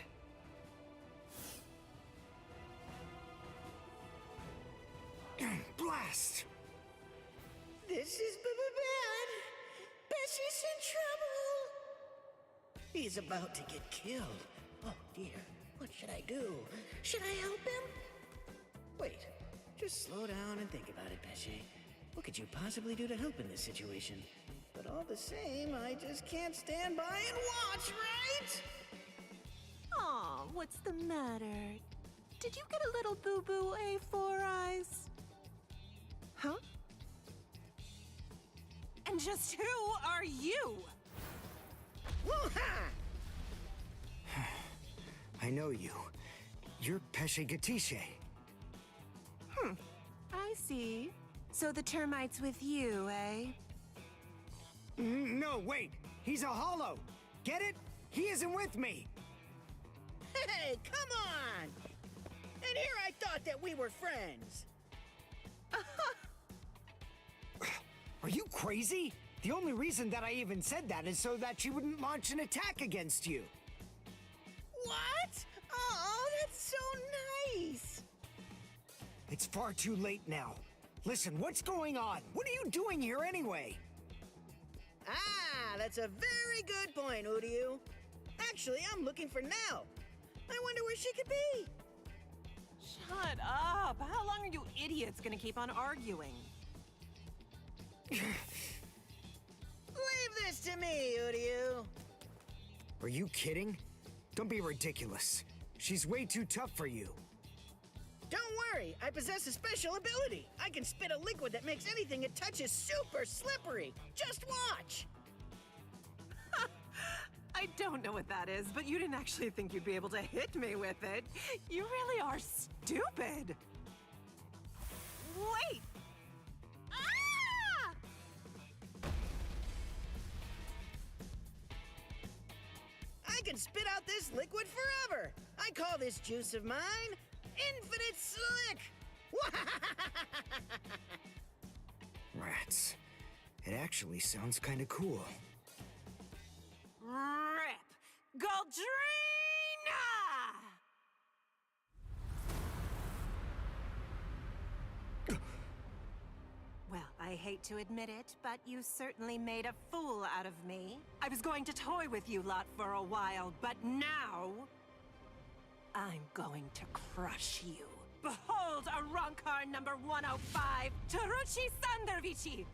Blast! This is bad. Bessie's in trouble. He's about to get killed. Oh dear, what should I do? Should I help him? Wait, just slow down and think about it, Bessie. What could you possibly do to help in this situation? But all the same, I just can't stand by and watch, right? Aw, what's the matter? Did you get a little boo-boo, A4 Eyes? Huh? And just who are you? Woo-ha! I know you. You're Pesce Gatisce. I see. So the termite's with you, eh? No, wait! He's a hollow! Get it? He isn't with me! Hey, come on! And here I thought that we were friends. Are you crazy? The only reason that I even said that is so that she wouldn't launch an attack against you. What? Oh, that's so nice. It's far too late now. Listen, what's going on? What are you doing here anyway? Ah, that's a very good point, Uryu. Actually, I'm looking for Nell. I wonder where she could be. Shut up. How long are you idiots gonna keep on arguing? Leave this to me, Uryu. Are you kidding? Don't be ridiculous. She's way too tough for you. Don't worry, I possess a special ability. I can spit a liquid that makes anything it touches super slippery. Just watch. I don't know what that is, but you didn't actually think you'd be able to hit me with it. You really are stupid. Wait! Ah! I can spit out this liquid forever. I call this juice of mine Infinite Slick. Rats. It actually sounds kind of cool. Rip! Galdrina! Well, I hate to admit it, but you certainly made a fool out of me. I was going to toy with you lot for a while, but now I'm going to crush you. Behold Arankar number 105, Taruchi Sandervici!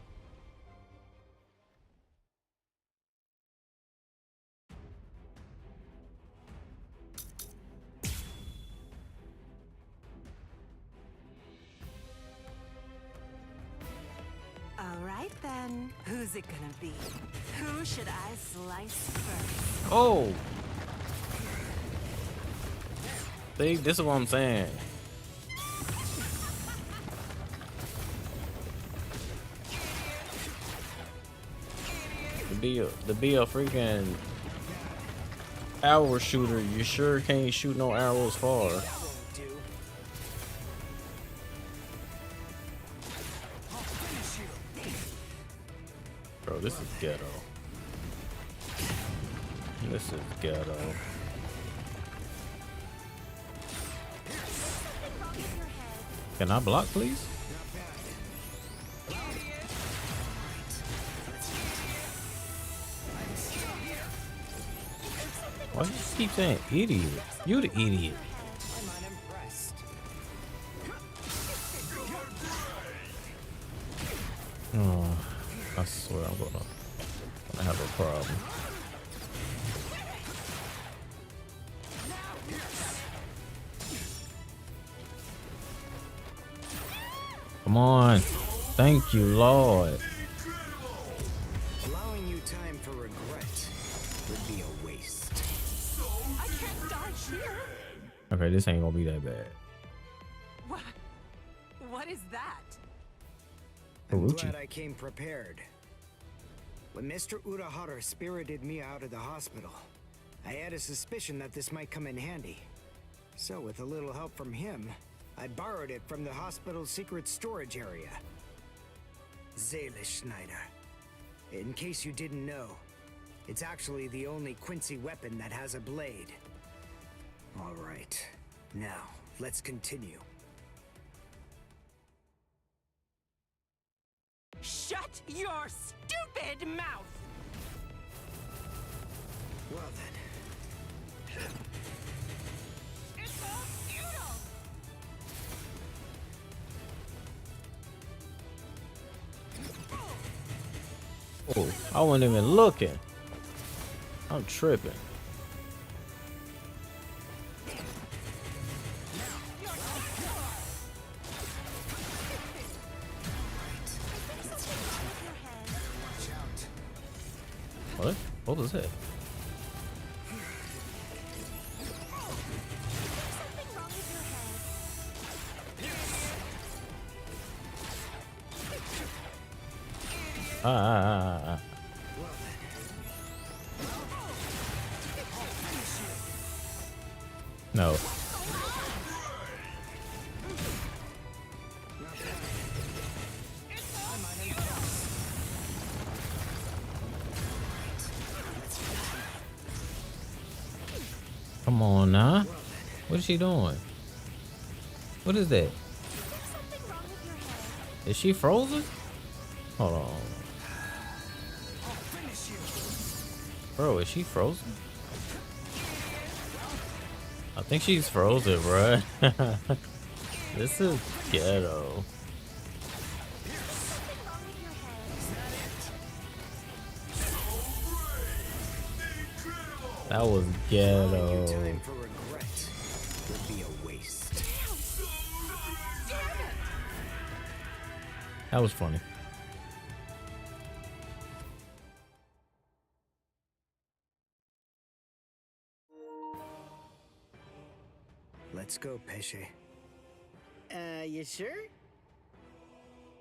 All right then, who's it gonna be? Who should I slice first? Oh! See, this is what I'm saying. To be a freaking arrow shooter, you sure can't shoot no arrows far. Bro, this is ghetto. This is ghetto. Can I block, please? Why do you keep saying idiot? You the idiot. I'm unimpressed. Oh, I swear I'm gonna have a problem. Come on. Thank you, Lord. Allowing you time for regret would be a waste. I can't dodge here. Okay, this ain't gonna be that bad. What is that? I'm glad I came prepared. When Mr. Urahara spirited me out of the hospital, I had a suspicion that this might come in handy. So with a little help from him, I borrowed it from the hospital's secret storage area. Schneider. In case you didn't know, it's actually the only Quincy weapon that has a blade. All right, now let's continue. Shut your stupid mouth! Well then. It's all futile! Oh, I wasn't even looking. I'm tripping. What? What was it? No. Come on now. What is she doing? What is that? Is she frozen? Hold on. Bro, is she frozen? I think she's frozen, bruh. This is ghetto. That was ghetto. That was funny. Let's go, Pesce. You sure?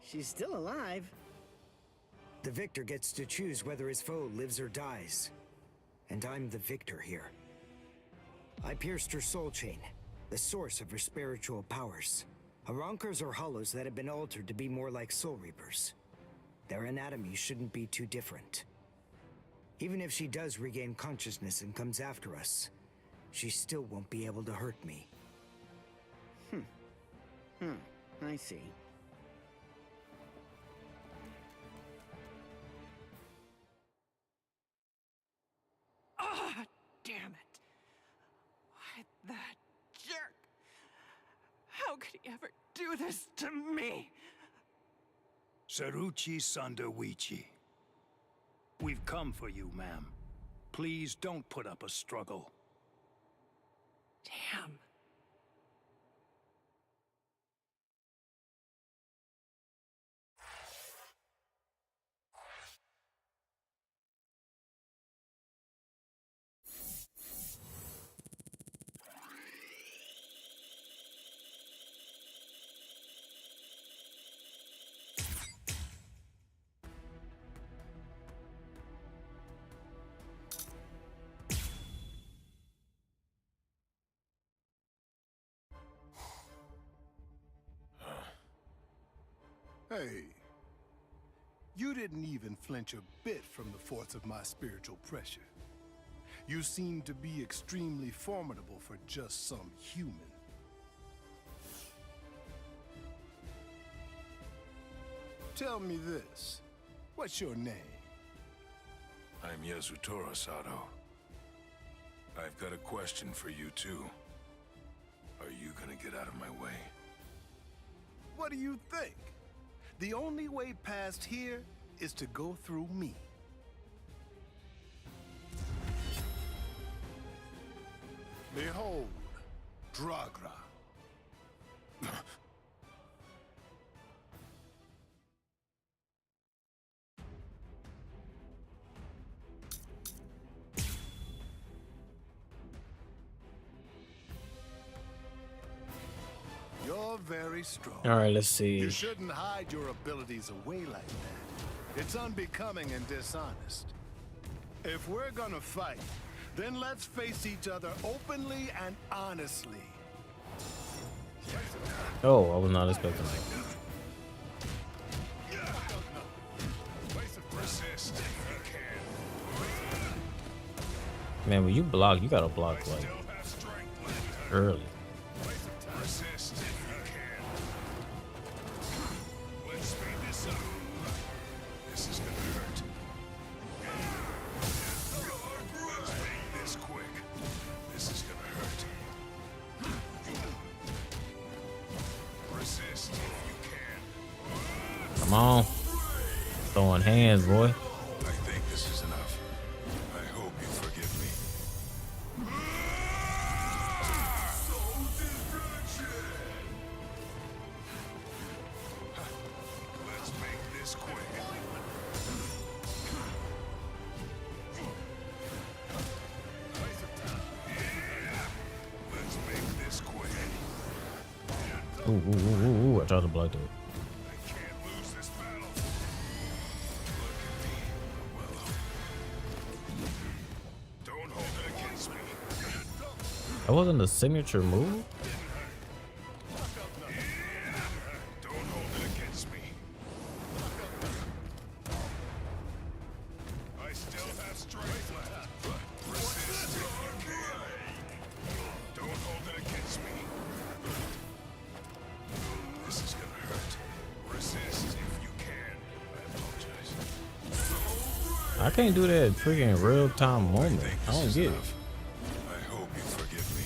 She's still alive. The victor gets to choose whether his foe lives or dies. And I'm the victor here. I pierced her soul chain, the source of her spiritual powers. Arankars are hollows that have been altered to be more like soul reapers. Their anatomy shouldn't be too different. Even if she does regain consciousness and comes after us, she still won't be able to hurt me. I see. Ah, damn it. Why, that jerk. How could he ever do this to me? Saruchi Sandawichi. We've come for you, ma'am. Please don't put up a struggle. Damn. Hey, you didn't even flinch a bit from the force of my spiritual pressure. You seem to be extremely formidable for just some human. Tell me this, what's your name? I'm Yasutoro Sato. I've got a question for you too. Are you gonna get out of my way? What do you think? The only way past here is to go through me. Behold, Dragra. You're very strong. All right, let's see. You shouldn't hide your abilities away like that. It's unbecoming and dishonest. If we're gonna fight, then let's face each other openly and honestly. Oh, I was not expecting that. Man, when you block, you gotta block like early. Come on. Throwing hands, boy. I think this is enough. I hope you forgive me. Let's make this quick. Let's make this quick. Ooh, I tried to block that. That wasn't a signature move? Don't hold it against me. I still have strength left. Resist if you can. I can't do that freaking real time moment. I don't get it. I hope you forgive me.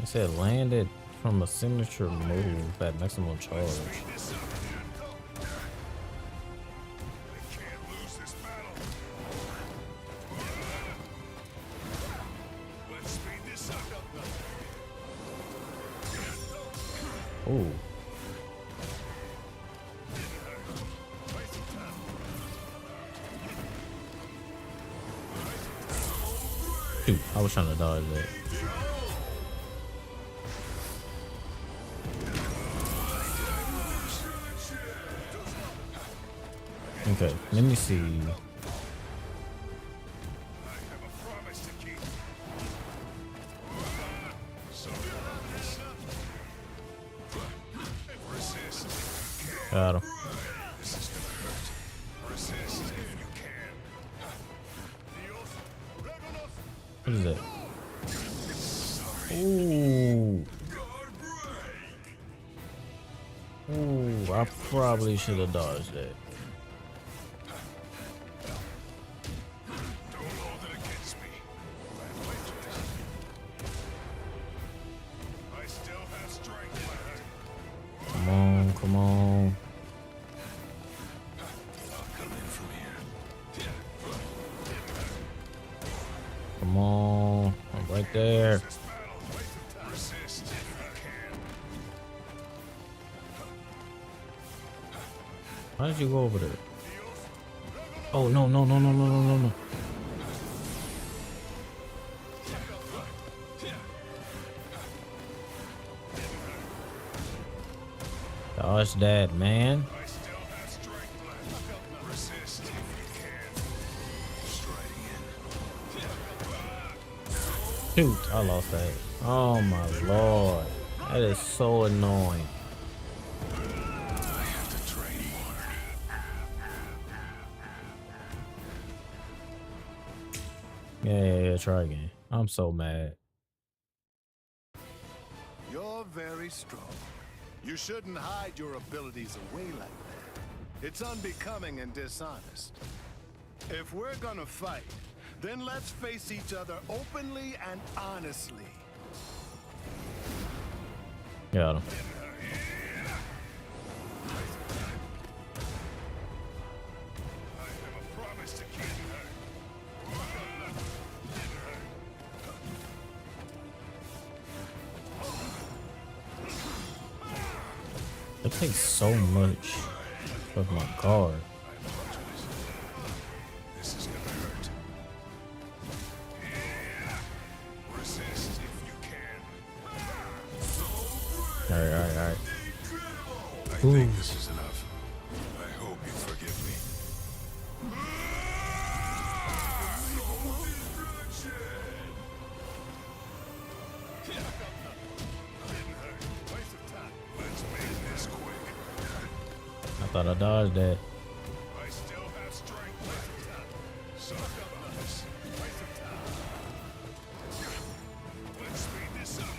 It said landed from a signature move at maximum charge. Ooh. Shoot, I was trying to dodge that. Okay, let me see. Got him. What is that? Ooh. Ooh, I probably should have dodged that. Come on, come on. Come on, I'm right there. Why did you go over there? Oh, no, no, no, no, no, no, no, no. Dodge that, man. Shoot, I lost that. Oh my lord. That is so annoying. Yeah, try again. I'm so mad. You're very strong. You shouldn't hide your abilities away like that. It's unbecoming and dishonest. If we're gonna fight, then let's face each other openly and honestly. Got him. It takes so much of my guard. This is gonna hurt. Resist if you can. Alright. I think this is enough. I hope you forgive me. I thought I dodged that. I still have strength. Suck up this. Let's speed this up.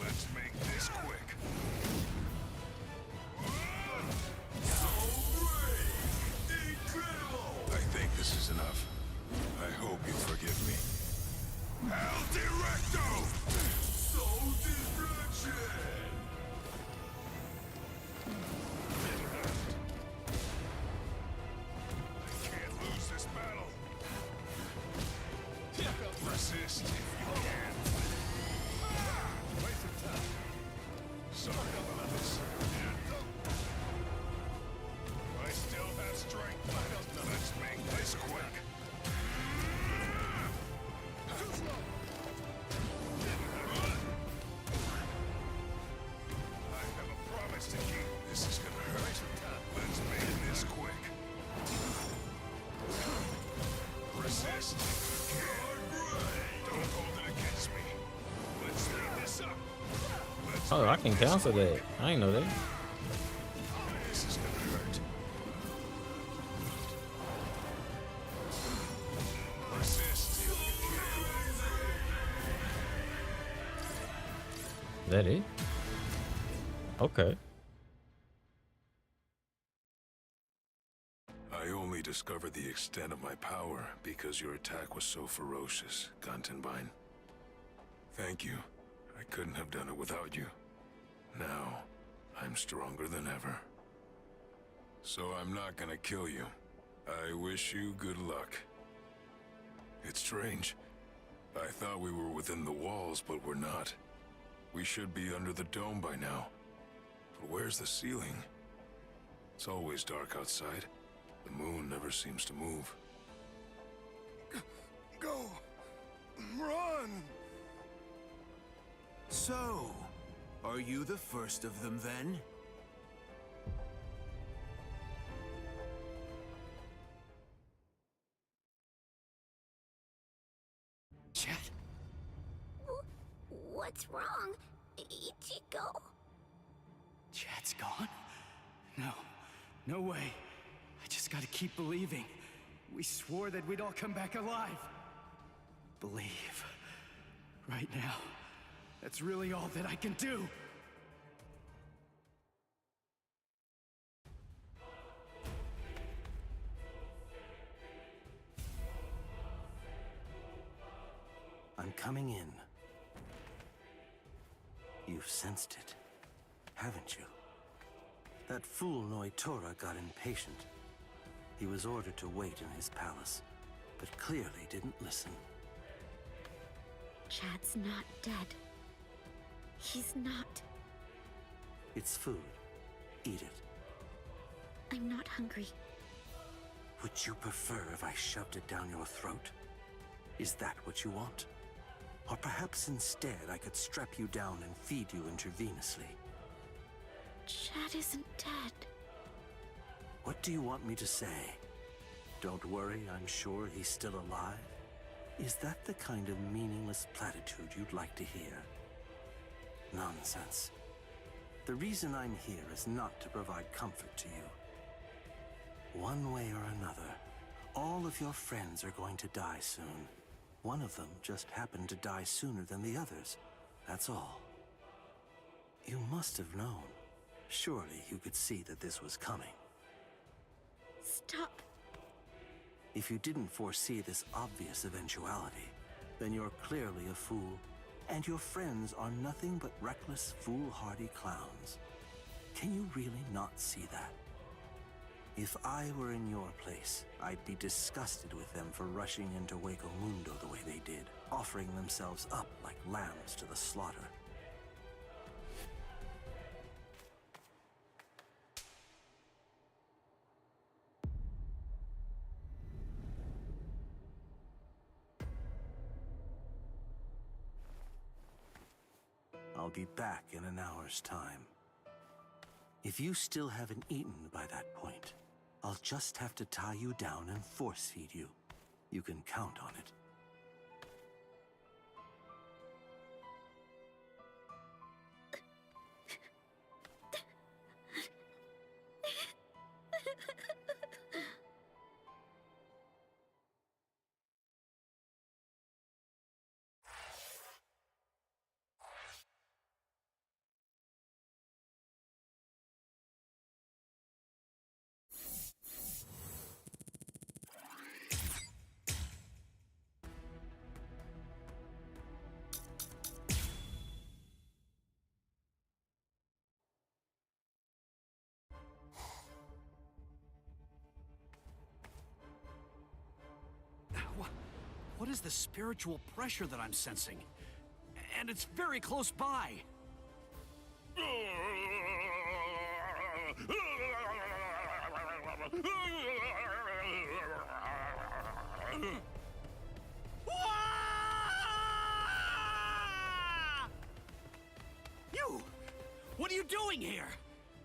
Let's make this quick. I think this is enough. I hope you forgive me. El Directo! Soul Destruction! I can't lose this battle. Resist if you can. Waste of time. Sorry about this. I still have strength. Let's make this quick. This is gonna hurt. Let's make this quick. Resist. Don't hold it against me. Let's speed this up. Oh, I can cancel that. I ain't know that. This is gonna hurt. Is that it? Okay. I only discovered the extent of my power because your attack was so ferocious, Gantenbein. Thank you. I couldn't have done it without you. Now, I'm stronger than ever. So I'm not gonna kill you. I wish you good luck. It's strange. I thought we were within the walls, but we're not. We should be under the dome by now. But where's the ceiling? It's always dark outside. The moon never seems to move. Go! Run! So, are you the first of them then? Chad? What's wrong, Ichigo? Chad's gone? No. No way. I just gotta keep believing. We swore that we'd all come back alive. Believe. Right now. That's really all that I can do. I'm coming in. You've sensed it, haven't you? That fool Noitora got impatient. He was ordered to wait in his palace, but clearly didn't listen. Chad's not dead. He's not. It's food. Eat it. I'm not hungry. Would you prefer if I shoved it down your throat? Is that what you want? Or perhaps instead I could strap you down and feed you intravenously? Chad isn't dead. What do you want me to say? Don't worry, I'm sure he's still alive? Is that the kind of meaningless platitude you'd like to hear? Nonsense. The reason I'm here is not to provide comfort to you. One way or another, all of your friends are going to die soon. One of them just happened to die sooner than the others. That's all. You must have known. Surely you could see that this was coming. Stop. If you didn't foresee this obvious eventuality, then you're clearly a fool, and your friends are nothing but reckless, foolhardy clowns. Can you really not see that? If I were in your place, I'd be disgusted with them for rushing into Hueco Mundo the way they did, offering themselves up like lambs to the slaughter. I'll be back in an hour's time. If you still haven't eaten by that point, I'll just have to tie you down and force feed you. You can count on it. What is the spiritual pressure that I'm sensing? And it's very close by. You! What are you doing here?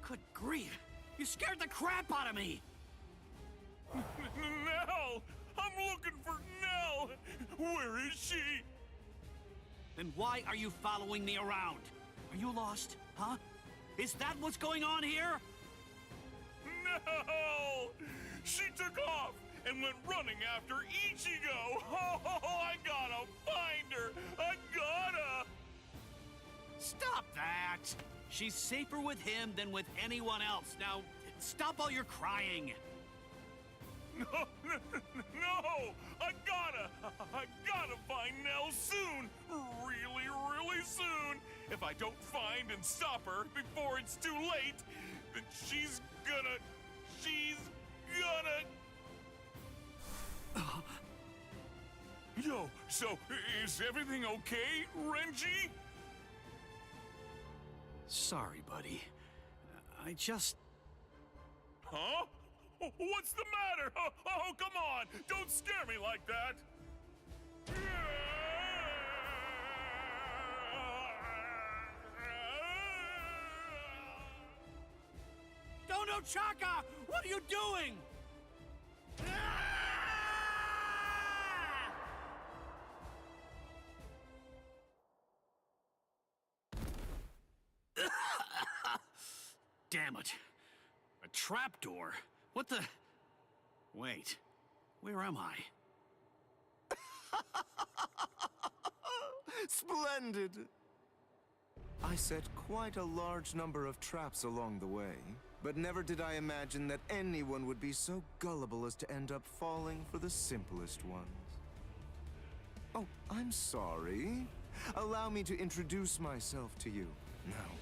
Good grief! You scared the crap out of me! Nell! I'm looking for Nell! Where is she? Then why are you following me around? Are you lost, huh? Is that what's going on here? No! She took off and went running after Ichigo! Oh, I gotta find her! I gotta! Stop She's safer with him than with anyone else. Now, stop all your crying. No! I gotta find Nell soon! Really, really soon! If I don't find and stop her before it's too late, then she's gonna... Yo, so is everything okay, Renji? Sorry, buddy. I just... Huh? What's the matter? Oh, come on! Don't scare me like that! Dono Chaka! What are you doing? Damn it. A trapdoor? What the... Wait. Where am I? Splendid! I set quite a large number of traps along the way, but never did I imagine that anyone would be so gullible as to end up falling for the simplest ones. Oh, I'm sorry. Allow me to introduce myself to you. Now,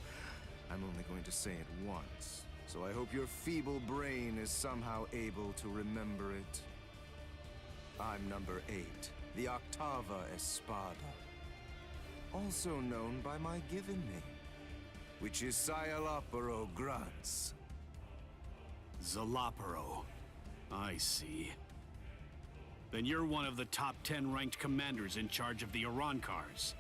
I'm only going to say it once, so I hope your feeble brain is somehow able to remember it. I'm number 8, the Octava Espada, also known by my given name, which is Sayalaparo Grants. Zalaparo. I see. Then you're one of the top 10 ranked commanders in charge of the Arankars.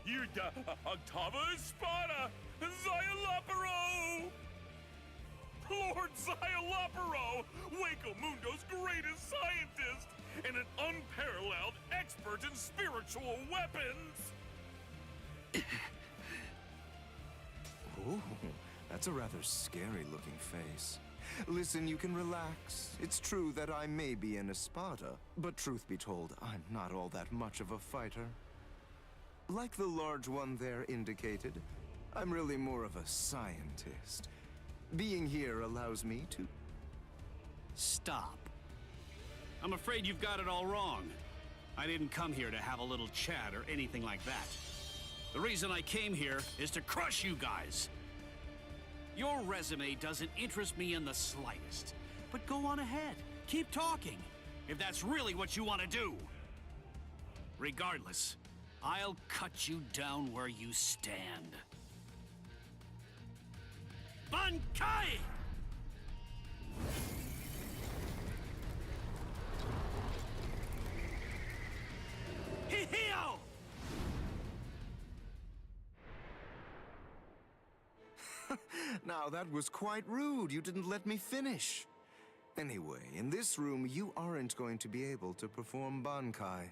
You're the Octava Espada! Sayalaparo! Lord Sayalaparo! Hueco Mundo's greatest scientist! And an unparalleled expert in spiritual weapons! Ooh, that's a rather scary-looking face. Listen, you can relax. It's true that I may be an Espada, but truth be told, I'm not all that much of a fighter. Like the large one there indicated, I'm really more of a scientist. Being here allows me to... Stop. I'm afraid you've got it all wrong. I didn't come here to have a little chat or anything like that. The reason I came here is to crush you guys. Your resume doesn't interest me in the slightest. But go on ahead. Keep talking, if that's really what you want to do. Regardless, I'll cut you down where you stand. Bankai! Hihio! Now, that was quite rude. You didn't let me finish. Anyway, in this room, you aren't going to be able to perform Bankai.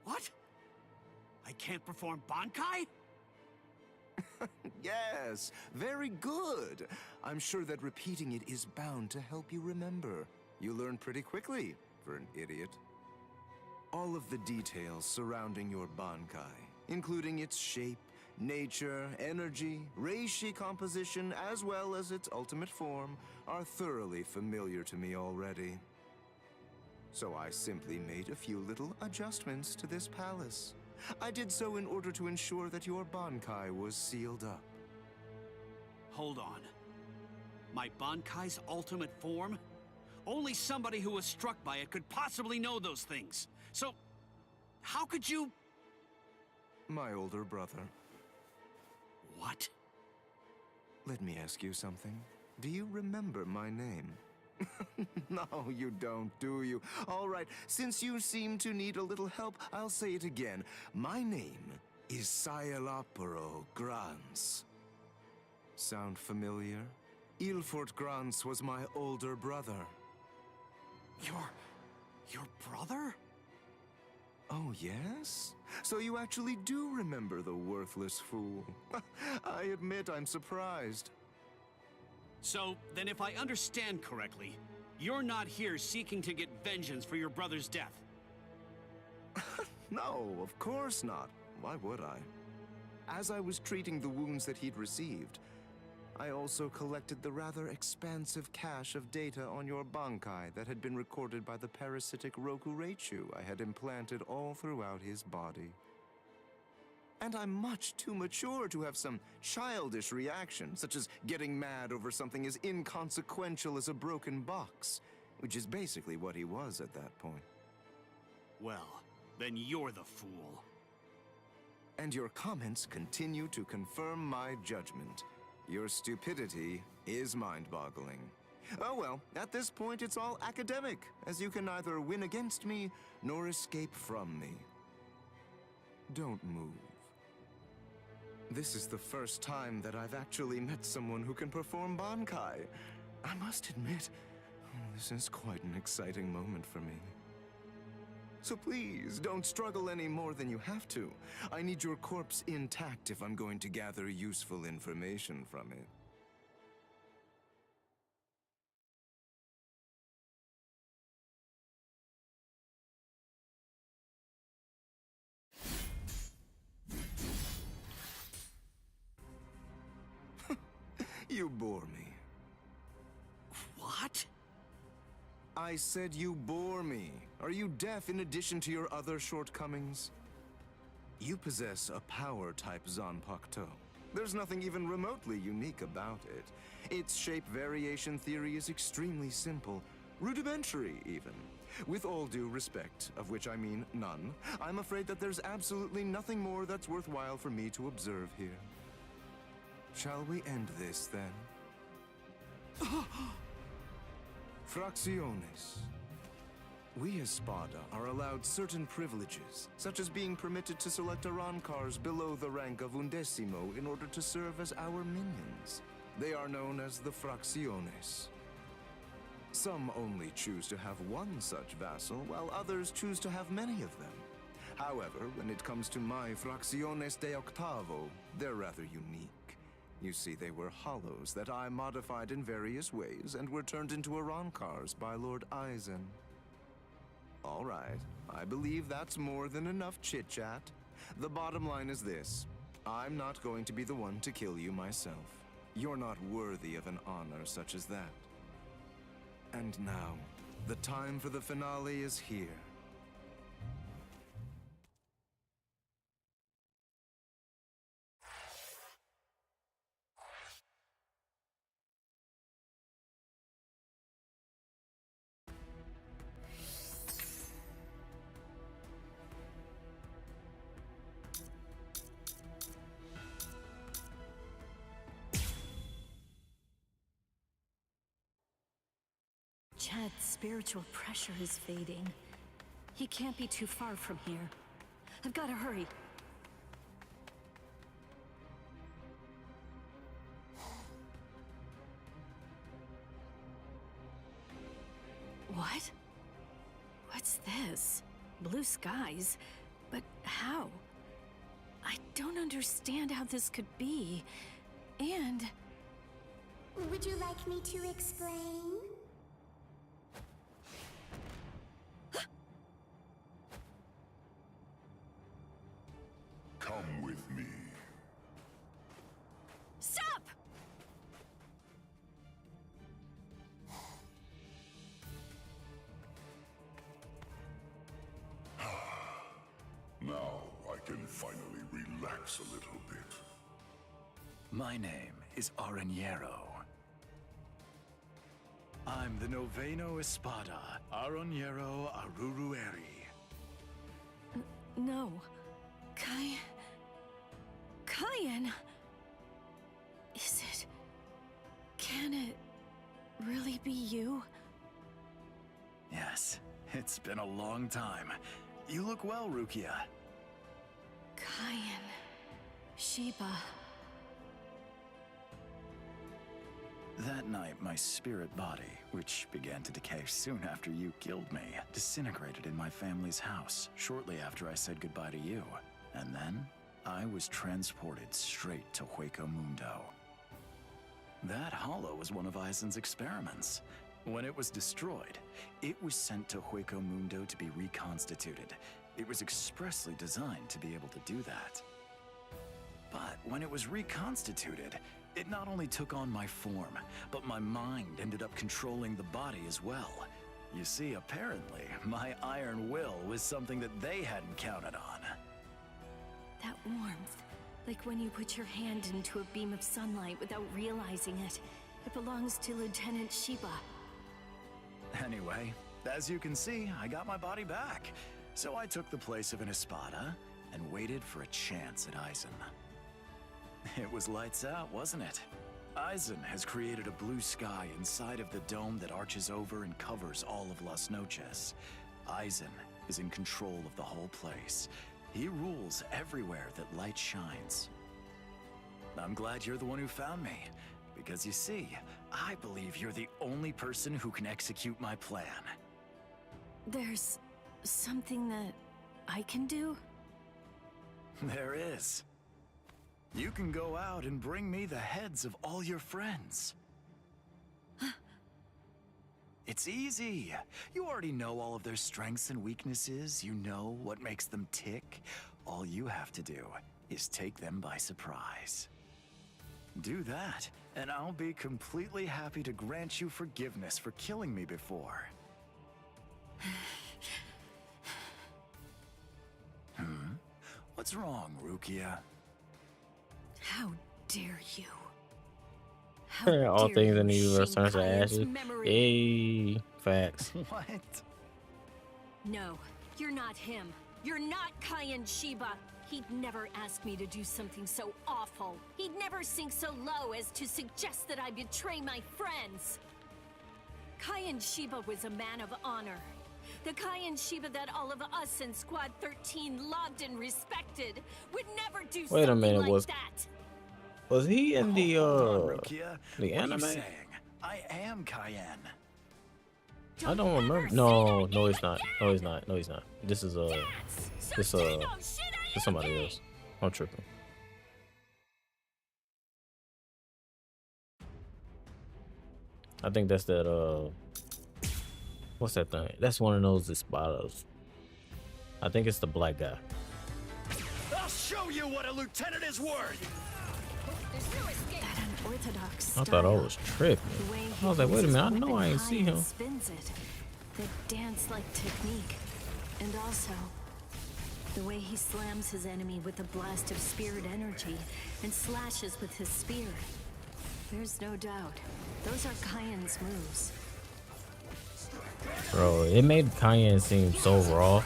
What? I can't perform Bankai? Yes, very good. I'm sure that repeating it is bound to help you remember. You learn pretty quickly, for an idiot. All of the details surrounding your Bankai, including its shape, nature, energy, reishi composition, as well as its ultimate form, are thoroughly familiar to me already. So I simply made a few little adjustments to this palace. I did so in order to ensure that your Bankai was sealed up. Hold on. My Bankai's ultimate form? Only somebody who was struck by it could possibly know those things. So, how could you... My older brother. What? Let me ask you something. Do you remember my name? No, you don't, do you? All right, since you seem to need a little help, I'll say it again. My name is Sayalaparo Grants. Sound familiar? Ilfort Grants was my older brother. Your brother? Oh, yes? So you actually do remember the worthless fool. I admit I'm surprised. So, then if I understand correctly, you're not here seeking to get vengeance for your brother's death. No, of course not. Why would I? As I was treating the wounds that he'd received, I also collected the rather expansive cache of data on your Bankai that had been recorded by the parasitic Rokureichu I had implanted all throughout his body. And I'm much too mature to have some childish reaction, such as getting mad over something as inconsequential as a broken box, which is basically what he was at that point. Well, then you're the fool. And your comments continue to confirm my judgment. Your stupidity is mind-boggling. Oh well, at this point it's all academic, as you can neither win against me nor escape from me. Don't move. This is the first time that I've actually met someone who can perform Bankai. I must admit, this is quite an exciting moment for me. So please, don't struggle any more than you have to. I need your corpse intact if I'm going to gather useful information from it. You bore me. What? I said you bore me. Are you deaf in addition to your other shortcomings? You possess a power-type Zanpakuto. There's nothing even remotely unique about it. Its shape variation theory is extremely simple, rudimentary even. With all due respect, of which I mean none, I'm afraid that there's absolutely nothing more that's worthwhile for me to observe here. Shall we end this, then? Fracciones. We as Spada are allowed certain privileges, such as being permitted to select Arancars below the rank of Undecimo in order to serve as our minions. They are known as the Fracciones. Some only choose to have one such vassal, while others choose to have many of them. However, when it comes to my Fracciones de Octavo, they're rather unique. You see, they were hollows that I modified in various ways and were turned into Arancars by Lord Eisen. All right, I believe that's more than enough chit-chat. The bottom line is this. I'm not going to be the one to kill you myself. You're not worthy of an honor such as that. And now, the time for the finale is here. Chad's spiritual pressure is fading. He can't be too far from here. I've got to hurry. What? What's this? Blue skies? But how? I don't understand how this could be. And... Would you like me to explain? Come with me. Stop! Now I can finally relax a little bit. My name is Aranjero. I'm the Noveno Espada, Aranjero Arurueri. No. Kyan? Is it... Can it really be you? Yes, it's been a long time. You look well, Rukia. Kyan... Sheba... That night, my spirit body, which began to decay soon after you killed me, disintegrated in my family's house shortly after I said goodbye to you. And then, I was transported straight to Hueco Mundo. That hollow was one of Eisen's experiments. When it was destroyed, it was sent to Hueco Mundo to be reconstituted. It was expressly designed to be able to do that. But when it was reconstituted, it not only took on my form, but my mind ended up controlling the body as well. You see, apparently, my iron will was something that they hadn't counted on. That warmth, like when you put your hand into a beam of sunlight without realizing it. It belongs to Lieutenant Sheba. Anyway, as you can see, I got my body back. So I took the place of an Espada and waited for a chance at Eisen. It was lights out, wasn't it? Eisen has created a blue sky inside of the dome that arches over and covers all of Las Noches. Eisen is in control of the whole place. He rules everywhere that light shines. I'm glad you're the one who found me, because you see, I believe you're the only person who can execute my plan. There's something that I can do? There is. You can go out and bring me the heads of all your friends. It's easy. You already know all of their strengths and weaknesses. You know what makes them tick. All you have to do is take them by surprise. Do that, and I'll be completely happy to grant you forgiveness for killing me before. What's wrong, Rukia? How dare you? All things in the universe turns to ashes. Yay, facts. What? No, you're not him. You're not Kayan Sheba. He'd never ask me to do something so awful. He'd never sink so low as to suggest that I betray my friends. Kayan Sheba was a man of honor. The Kayan Sheba that all of us in Squad 13 loved and respected would never do Wait a something minute, like was that. Was he in the Rukia, the what are you anime? saying? I am Cayenne. I don't remember. No, no, he's not. No, he's not. No, he's not. This is this somebody else. I'm tripping. I think that's that what's that thing? That's one of those Espadas. I think it's the black guy. I'll show you what a lieutenant is worth. That unorthodox I thought I style. was tripping. The way I was like, wait a minute, I uses know I ain't see weapon him. and spins it. The dance-like technique. And also, the way he slams his enemy with a blast of spirit energy and slashes with his spear. There's no doubt. Those are Kayan's moves. Bro, it made Cayenne seem so raw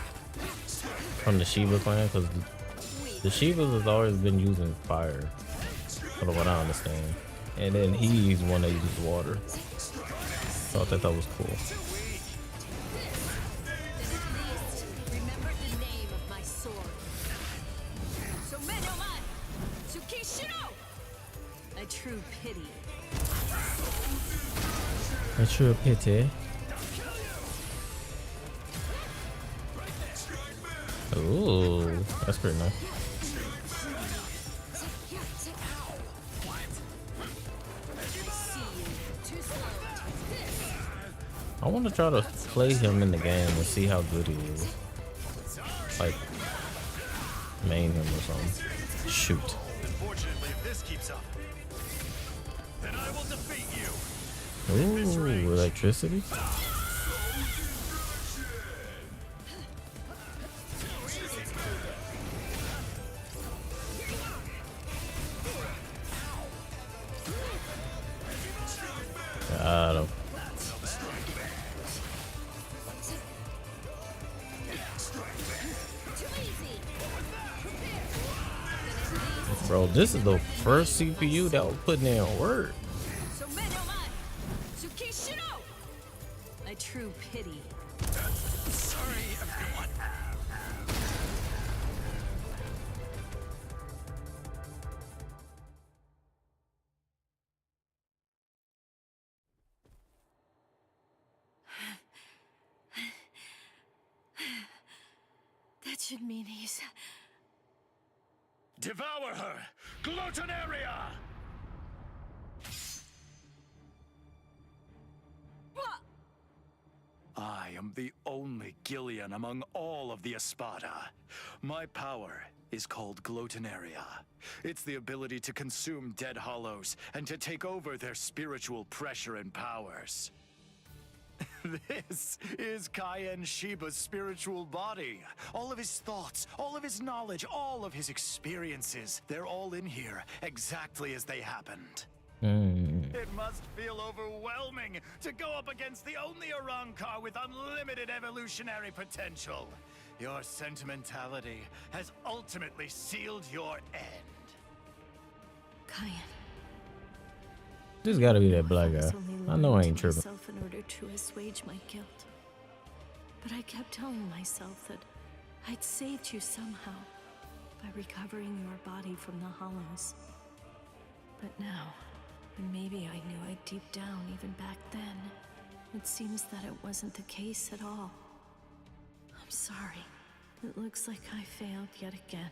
from the Shiba clan, because the Shibas has always been using fire, from what I understand. And then he's one that uses water. So I thought that was cool. Remember the name of my sword. A true pity. A true pity. Ooh, that's pretty nice. I want to try to play him in the game and see how good he is. Like, main him or something. Shoot. Unfortunately, if this keeps up, then I will defeat you. Ooh, electricity. Got him. Bro, this is the first CPU that was putting in work. A true pity. Sorry, everyone. That should mean he's... Devour her! Gluttonaria! I am am the only Gillian among all of the Espada. My power is called Glotonaria. It's the ability to consume dead hollows and to take over their spiritual pressure and powers. This is Cayenne Shiba's spiritual body. All of his thoughts, all of his knowledge, all of his experiences, they're all in here, exactly as they happened. It must feel overwhelming to go up against the only Arrancar with unlimited evolutionary potential. Your sentimentality has ultimately sealed your end. Cayenne. This gotta be that black guy. I know I ain't tripping. In order to assuage my guilt. But I kept telling myself that I'd saved you somehow by recovering your body from the hollows. But now, and maybe I knew it deep down even back then, it seems that it wasn't the case at all. I'm sorry. It looks like I failed yet again.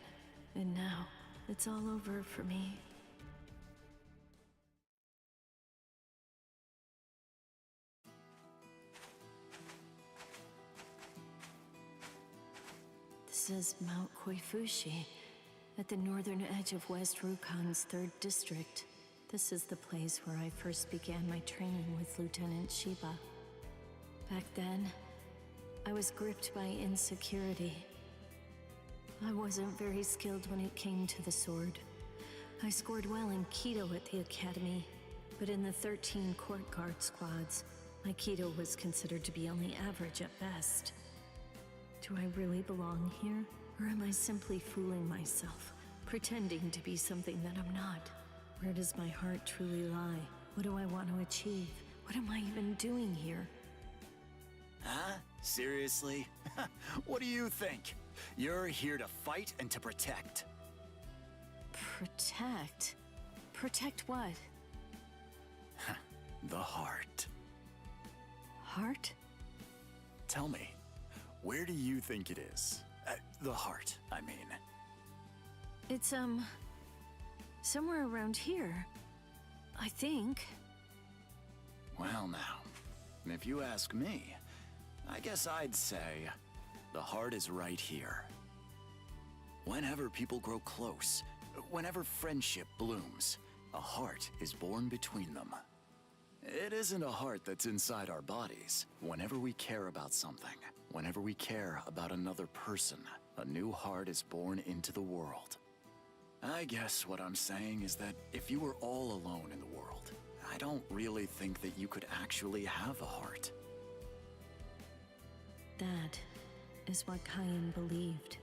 And now, it's all over for me. This is Mount Koifushi, at the northern edge of West Rukon's 3rd district. This is the place where I first began my training with Lieutenant Shiba. Back then, I was gripped by insecurity. I wasn't very skilled when it came to the sword. I scored well in Kido at the academy, but in the 13 court guard squads, my Kido was considered to be only average at best. Do I really belong here? Or am I simply fooling myself, pretending to be something that I'm not? Where does my heart truly lie? What do I want to achieve? What am I even doing here? Huh? Seriously? What do you think? You're here to fight and to protect. Protect? Protect what? The heart. Heart? Tell me, where do you think it is? The heart, I mean. It's, somewhere around here. I think. Well now, if you ask me, I guess I'd say the heart is right here. Whenever people grow close, whenever friendship blooms, a heart is born between them. It isn't a heart that's inside our bodies. Whenever we care about something, whenever we care about another person, a new heart is born into the world. I guess what I'm saying is that if you were all alone in the world, I don't really think that you could actually have a heart. That is what Cayenne believed.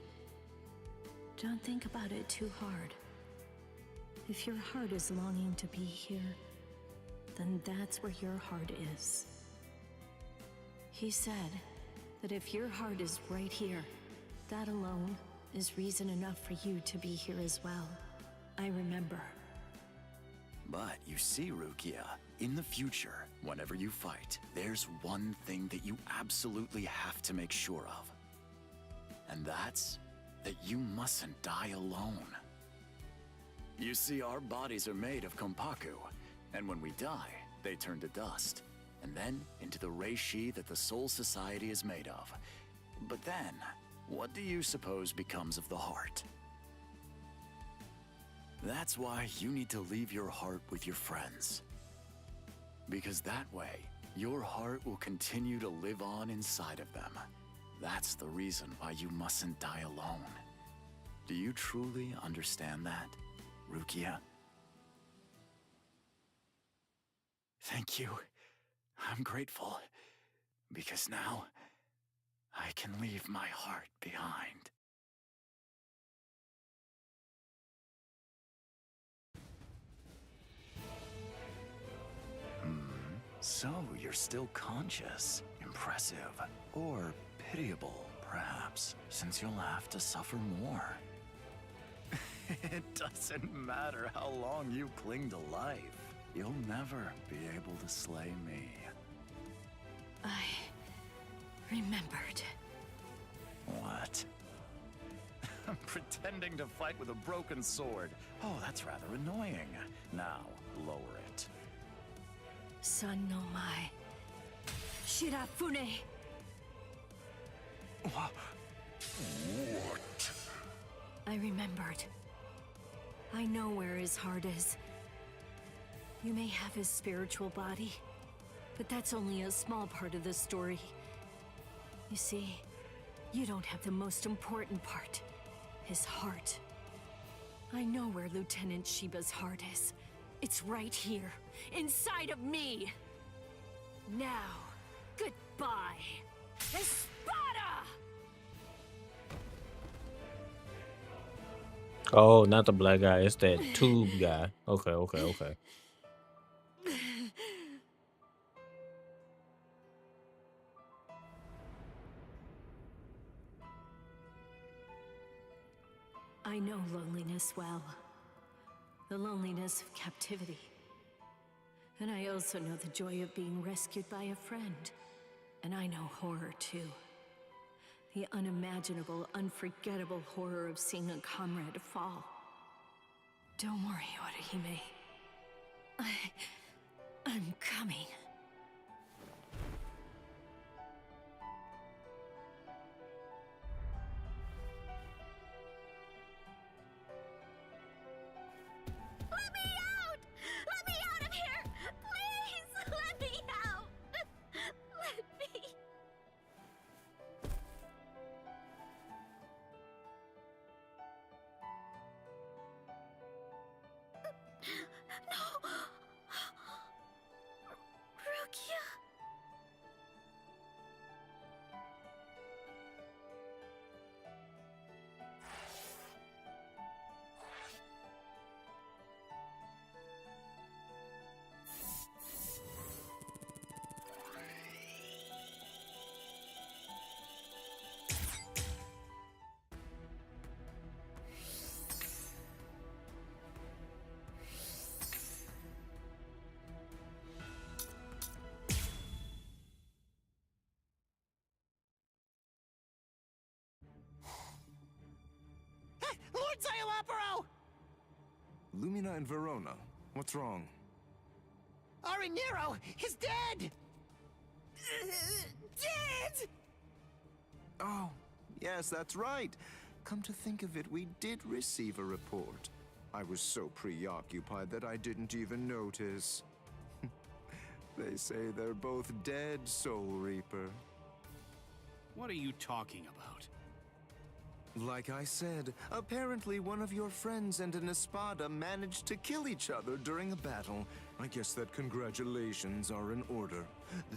Don't think about it too hard. If your heart is longing to be here, then that's where your heart is. He said that if your heart is right here, that alone is reason enough for you to be here as well. I remember. But you see, Rukia, in the future, whenever you fight, there's one thing that you absolutely have to make sure of. And that's that you mustn't die alone. You see, our bodies are made of kompaku, and when we die, they turn to dust, and then into the reishi that the Soul Society is made of. But then, what do you suppose becomes of the heart? That's why you need to leave your heart with your friends. Because that way, your heart will continue to live on inside of them. That's the reason why you mustn't die alone. Do you truly understand that, Rukia? Thank you. I'm grateful. Because now, I can leave my heart behind. So you're still conscious. Impressive. Or pitiable, perhaps, since you'll have to suffer more. It doesn't matter how long you cling to life. You'll never be able to slay me. I remembered. What? I'm pretending to fight with a broken sword. Oh, that's rather annoying. Now, lower it. Son no mai. Shirafune. What? I remembered. I know where his heart is. You may have his spiritual body, but that's only a small part of the story. You see, you don't have the most important part, his heart. I know where Lieutenant Shiba's heart is. It's right here, inside of me. Now, goodbye, Espada! Oh, not the black guy. It's that tube guy. Okay, okay, okay. I know loneliness well. The loneliness of captivity. And I also know the joy of being rescued by a friend. And I know horror too. The unimaginable, unforgettable horror of seeing a comrade fall. Don't worry, Orihime. I'm coming. Let me out! Let me out of here! Please! Let me out! Let me... No! Rukia? Lord Zayalaparo! Lumina and Verona, what's wrong? Arinero is dead! Dead! Oh, yes, that's right. Come to think of it, we did receive a report. I was so preoccupied that I didn't even notice. They say they're both dead, Soul Reaper. What are you talking about? Like I said, apparently one of your friends and an Espada managed to kill each other during a battle. I guess that congratulations are in order.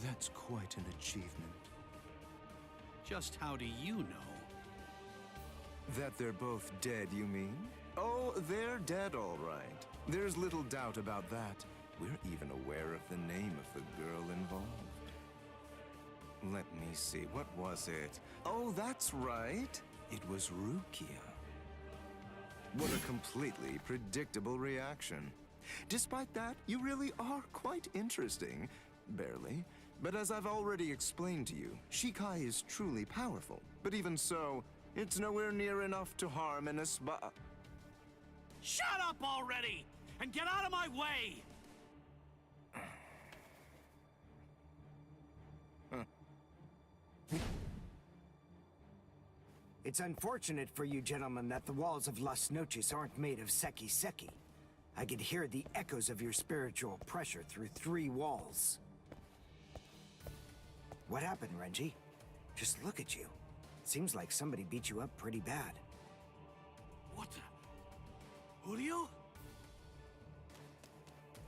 That's quite an achievement. Just how do you know? That they're both dead, you mean? Oh, they're dead, all right. There's little doubt about that. We're even aware of the name of the girl involved. Let me see, what was it? Oh, that's right. It was Rukia. What a completely predictable reaction. Despite that, you really are quite interesting. Barely. But as I've already explained to you, Shikai is truly powerful. But even so, it's nowhere near enough to harm an Espada. Shut up already! And get out of my way! It's unfortunate for you gentlemen that the walls of Las Noches aren't made of seki. I could hear the echoes of your spiritual pressure through 3 walls. What happened, Renji? Just look at you. Seems like somebody beat you up pretty bad. What the... Uryu?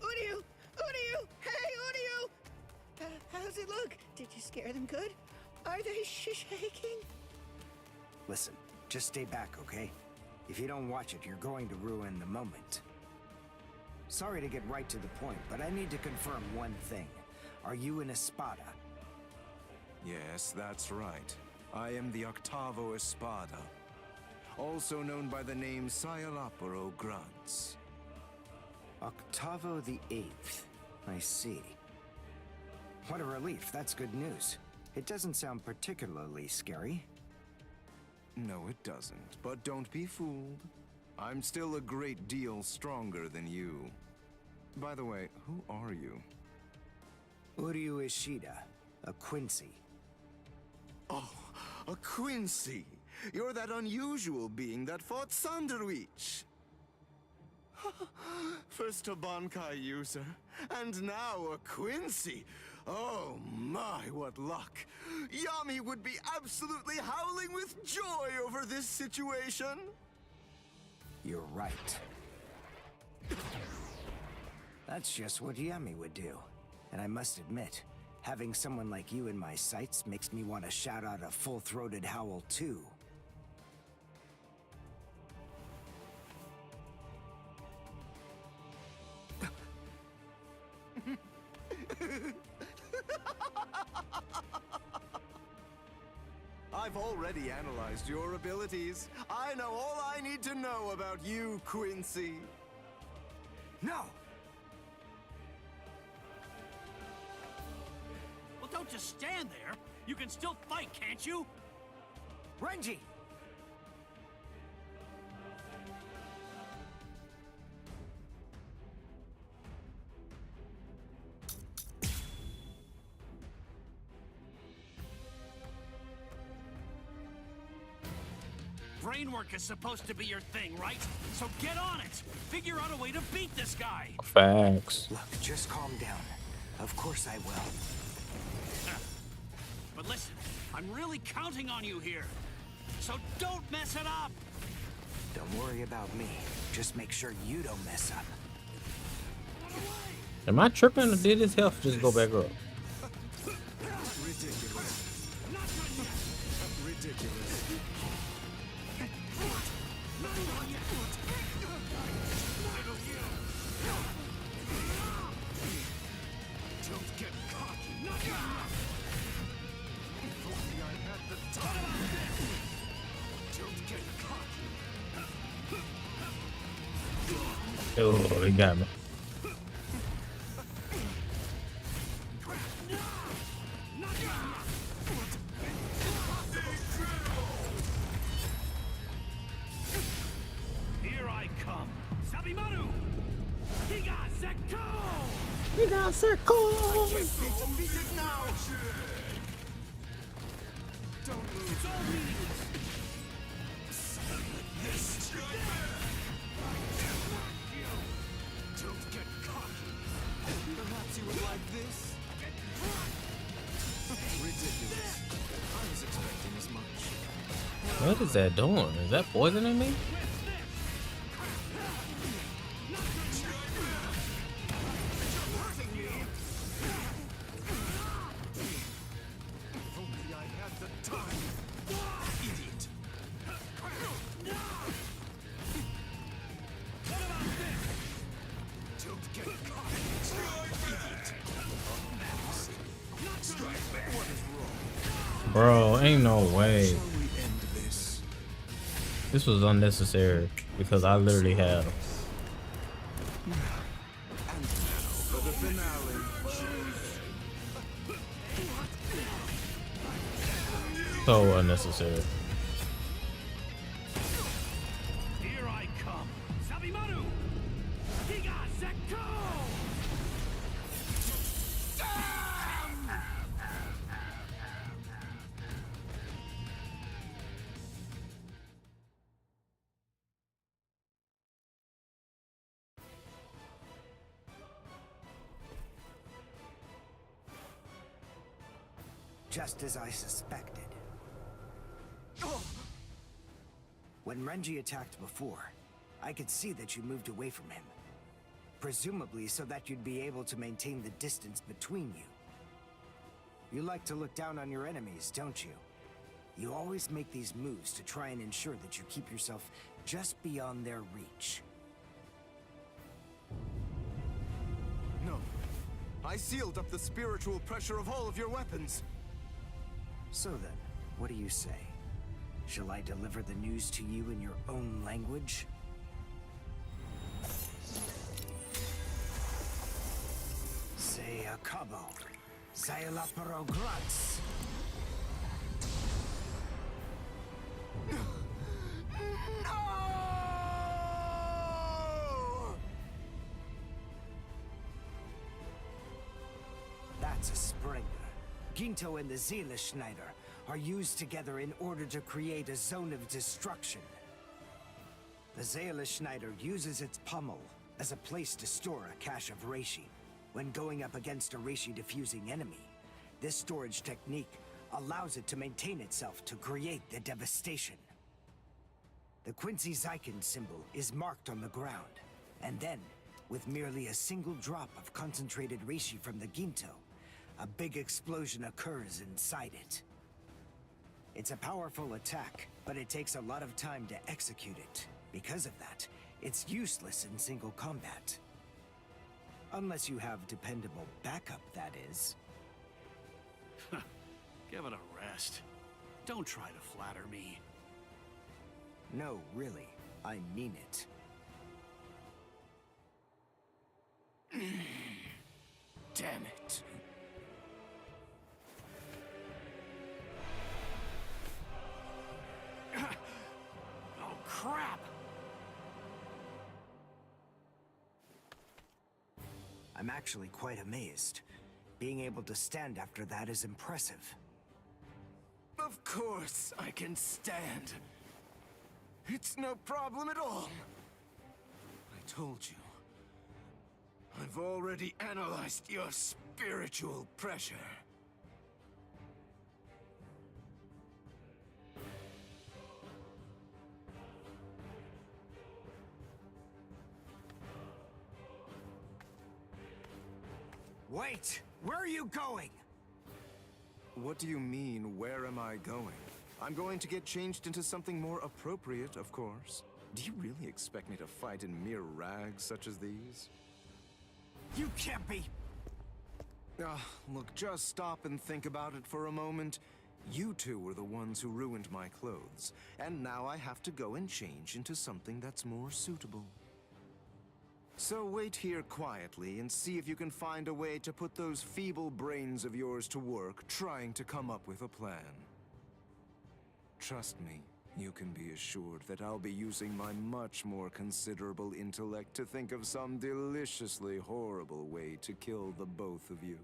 Uryu! Uryu! Hey, Uryu! How's it look? Did you scare them good? Are they shaking? Listen, just stay back, okay? If you don't watch it, you're going to ruin the moment. Sorry to get right to the point, but I need to confirm one thing. Are you an Espada? Yes, that's right. I am the Octavo Espada, also known by the name Sayalaparo Grunts. Octavo the 8th. I see. What a relief, that's good news. It doesn't sound particularly scary. No, it doesn't. But don't be fooled. I'm still a great deal stronger than you. By the way, who are you? Uryu Ishida, a Quincy. Oh, a Quincy, you're that unusual being that fought Sanderwich. First a Bankai user, and now a Quincy. Oh my, what luck. Yami would be absolutely howling with joy over this situation. You're right. That's just what Yami would do. And I must admit, having someone like you in my sights makes me want to shout out a full-throated howl too. I've already analyzed your abilities. I know all I need to know about you, Quincy. No! Well, don't just stand there. You can still fight, can't you? Renji! Brainwork is supposed to be your thing, right? So get on it! Figure out a way to beat this guy! Facts. Look, just calm down. Of course I will. But listen, I'm really counting on you here. So don't mess it up! Don't worry about me. Just make sure you don't mess up. Am I tripping or did his health just go back up? Ridiculous. Ridiculous. Don't get cocky. If only I had the time. Don't get cocky. Oh, he got me. Here I come. Sabimaru! Higaseko! Higaseko! Defeated now! Don't move. It's all meaningless. Don't get cocky. Perhaps you would like this? Ridiculous. I was expecting as much. What is that doing? Is that poisoning me? If only I had the time. Idiot. Don't get cocky. Idiot. What is wrong? Bro, ain't no way. Shall we end this? This was unnecessary because I literally have. And now for the finale. So unnecessary. Here I come. Sabimaru! Higaseko! Just as I suspected. When Renji attacked before, I could see that you moved away from him. Presumably so that you'd be able to maintain the distance between you. You like to look down on your enemies, don't you? You always make these moves to try and ensure that you keep yourself just beyond their reach. No. I sealed up the spiritual pressure of all of your weapons. So then, what do you say? Shall I deliver the news to you in your own language? Say a cabo. Say la grats. That's a Springer. Ginto and the Seele Schneider are used together in order to create a zone of destruction. The Zayla Schneider uses its pommel as a place to store a cache of reishi. When going up against a reishi-diffusing enemy, this storage technique allows it to maintain itself to create the devastation. The Quincy Zyken symbol is marked on the ground, and then, with merely a single drop of concentrated reishi from the Ginto, a big explosion occurs inside it. It's a powerful attack, but it takes a lot of time to execute it. Because of that, it's useless in single combat. Unless you have dependable backup, that is. Give it a rest. Don't try to flatter me. No, really. I mean it. Damn it. Oh, crap! I'm actually quite amazed. Being able to stand after that is impressive. Of course I can stand. It's no problem at all. I told you. I've already analyzed your spiritual pressure. Wait! Where are you going? What do you mean, where am I going? I'm going to get changed into something more appropriate, of course. Do you really expect me to fight in mere rags such as these? You can't be! Look, just stop and think about it for a moment. You two were the ones who ruined my clothes, and now I have to go and change into something that's more suitable. So wait here quietly and see if you can find a way to put those feeble brains of yours to work trying to come up with a plan. Trust me, you can be assured that I'll be using my much more considerable intellect to think of some deliciously horrible way to kill the both of you.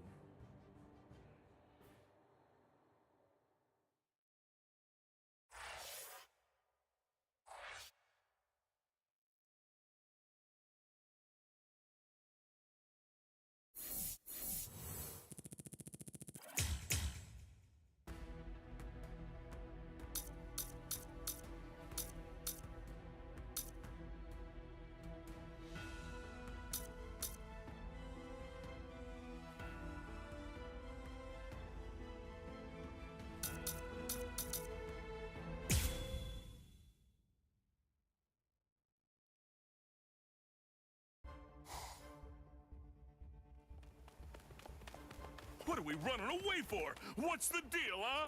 What are we running away for? What's the deal, huh?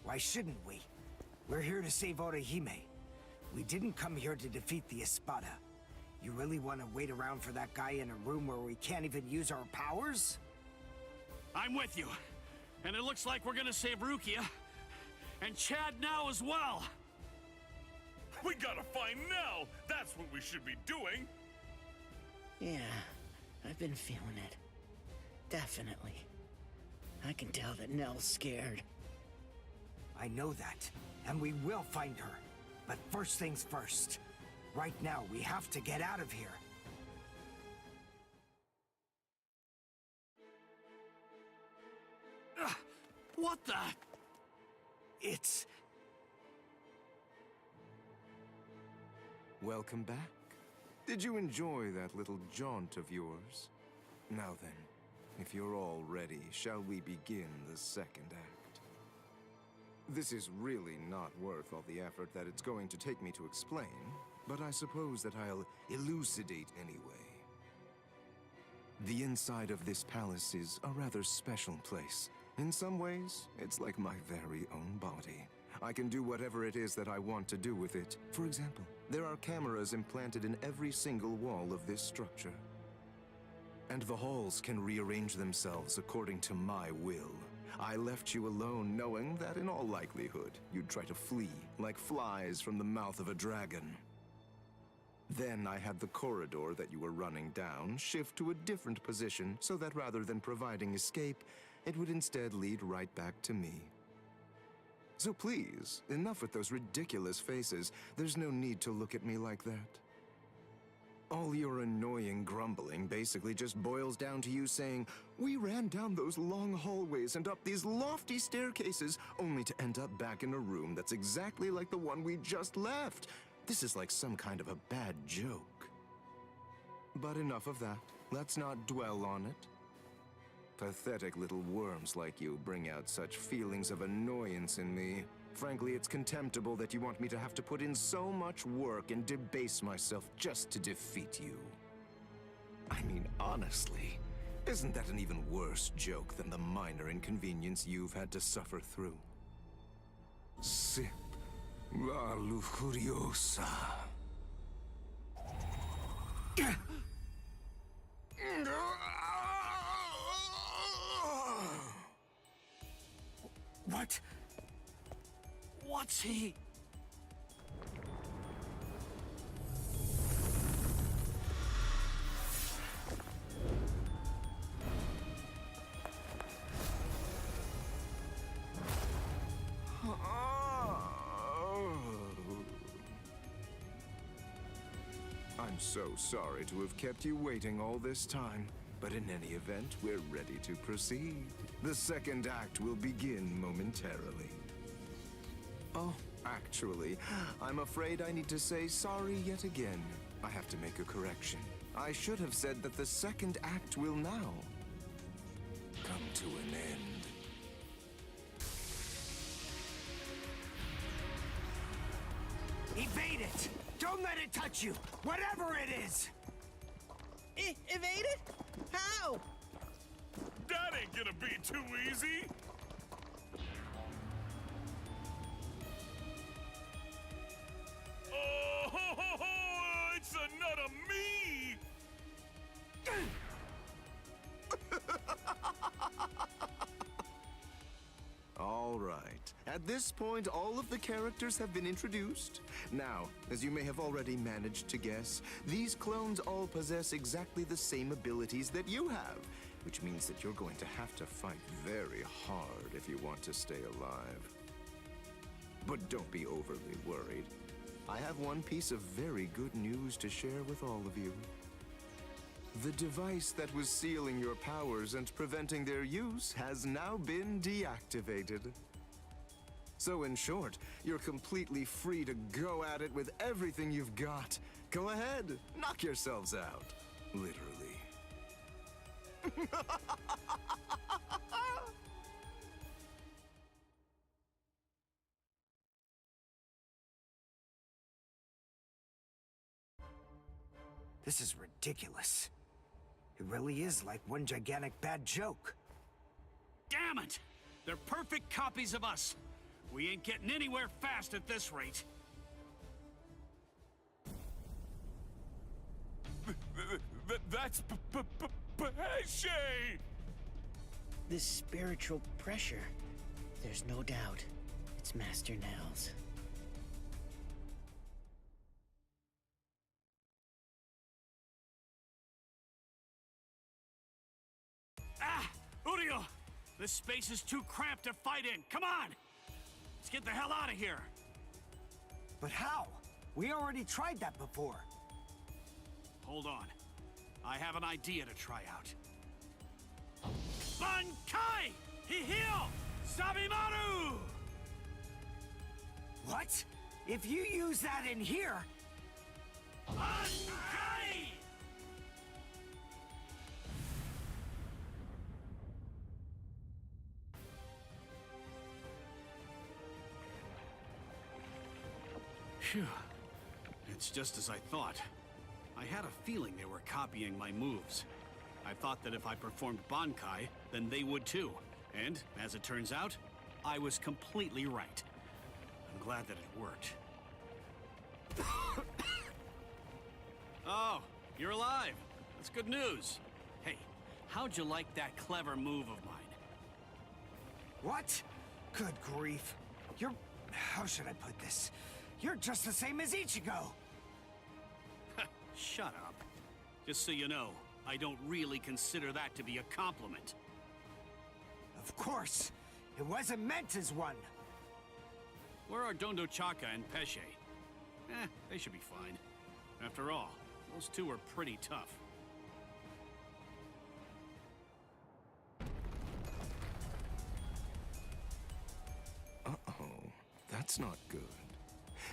Why shouldn't we? We're here to save Orihime. We didn't come here to defeat the Espada. You really want to wait around for that guy in a room where we can't even use our powers? I'm with you. And it looks like we're gonna save Rukia. And Chad now as well. We gotta find Nell. That's what we should be doing. Yeah, I've been feeling it. Definitely. I can tell that Nell's scared. I know that, and we will find her. But first things first. Right now, we have to get out of here. What the? It's... Welcome back. Did you enjoy that little jaunt of yours? Now then, if you're all ready, shall we begin the second act? This is really not worth all the effort that it's going to take me to explain, but I suppose that I'll elucidate anyway. The inside of this palace is a rather special place. In some ways, it's like my very own body. I can do whatever it is that I want to do with it. For example, there are cameras implanted in every single wall of this structure. And the halls can rearrange themselves according to my will. I left you alone knowing that in all likelihood, you'd try to flee like flies from the mouth of a dragon. Then I had the corridor that you were running down shift to a different position so that rather than providing escape, it would instead lead right back to me. So please, enough with those ridiculous faces. There's no need to look at me like that. All your annoying grumbling basically just boils down to you saying, "We ran down those long hallways and up these lofty staircases, only to end up back in a room that's exactly like the one we just left." This is like some kind of a bad joke. But enough of that. Let's not dwell on it. Pathetic little worms like you bring out such feelings of annoyance in me. Frankly, it's contemptible that you want me to have to put in so much work and debase myself just to defeat you. I mean, honestly, isn't that an even worse joke than the minor inconvenience you've had to suffer through? Sip la lujuriosa. What? What's he? I'm so sorry to have kept you waiting all this time, but in any event, we're ready to proceed. The second act will begin momentarily. Oh, actually, I'm afraid I need to say sorry yet again. I have to make a correction. I should have said that the second act will now come to an end. Evade it! Don't let it touch you! Whatever it is! Evade it? How? That ain't gonna be too easy! Oh, ho, ho, ho, it's a nut of me! All right. At this point, all of the characters have been introduced. Now, as you may have already managed to guess, these clones all possess exactly the same abilities that you have, which means that you're going to have to fight very hard if you want to stay alive. But don't be overly worried. I have one piece of very good news to share with all of you. The device that was sealing your powers and preventing their use has now been deactivated. So in short, you're completely free to go at it with everything you've got. Go ahead, knock yourselves out. Literally. This is ridiculous. It really is like one gigantic bad joke. Damn it! They're perfect copies of us. We ain't getting anywhere fast at this rate. That's Pesce! This spiritual pressure. There's no doubt. It's Master Nels. Ah! Urio! This space is too cramped to fight in. Come on! Let's get the hell out of here! But how? We already tried that before. Hold on. I have an idea to try out. Bankai! Hihio! Sabimaru! What? If you use that in here... Bankai! Phew. It's just as I thought. I had a feeling they were copying my moves. I thought that if I performed Bankai, then they would too. And, as it turns out, I was completely right. I'm glad that it worked. Oh, you're alive. That's good news. Hey, how'd you like that clever move of mine? What? Good grief. You're... how should I put this? You're just the same as Ichigo! Shut up. Just so you know, I don't really consider that to be a compliment. Of course! It wasn't meant as one! are Dondo Chaka and Pesce? They should be fine. After all, those two are pretty tough. Uh-oh, that's not good.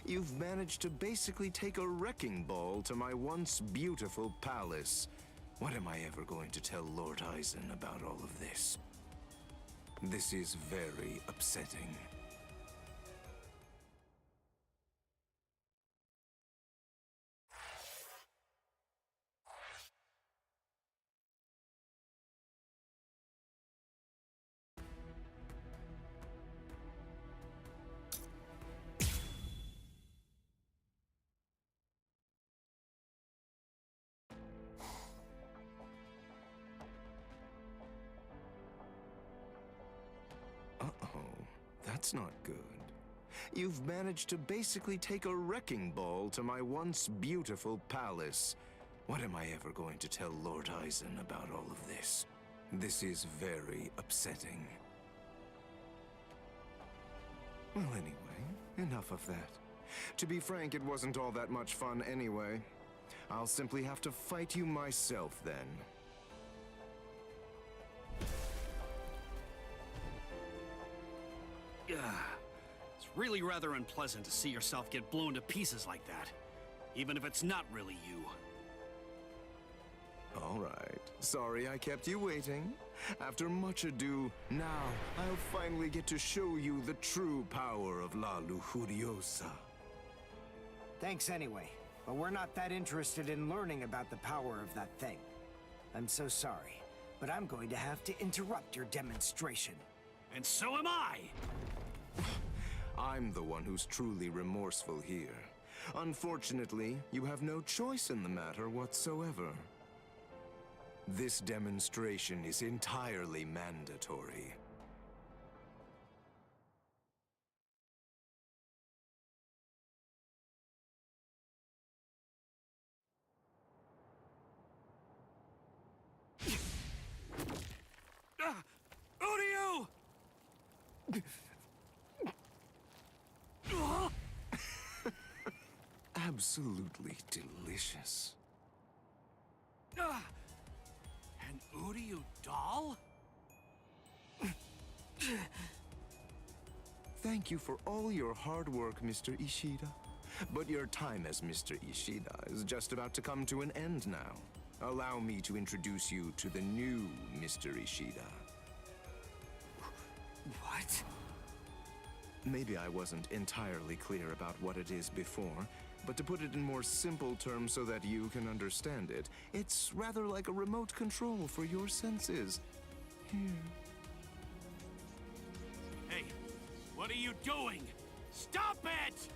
You've managed to basically take a wrecking ball to my once beautiful palace. What am I ever going to tell Lord Eisen about all of this? This is very upsetting. That's not good. You've managed to basically take a wrecking ball to my once beautiful palace. What am I ever going to tell Lord Eisen about all of this? This is very upsetting. Well, anyway, enough of that. To be frank, it wasn't all that much fun anyway. I'll simply have to fight you myself then. It's really rather unpleasant to see yourself get blown to pieces like that, even if it's not really you. All right. Sorry I kept you waiting. After much ado, now I'll finally get to show you the true power of La Lujuriosa. Thanks anyway, but we're not that interested in learning about the power of that thing. I'm so sorry, but I'm going to have to interrupt your demonstration. And so am I! I'm the one who's truly remorseful here. Unfortunately, you have no choice in the matter whatsoever. This demonstration is entirely mandatory. Udio! Absolutely delicious. An Udio doll? Thank you for all your hard work, Mr. Ishida. But your time as Mr. Ishida is just about to come to an end now. Allow me to introduce you to the new Mr. Ishida. What? Maybe I wasn't entirely clear about what it is before, but to put it in more simple terms so that you can understand it, it's rather like a remote control for your senses. Here. Hey, what are you doing? Stop it!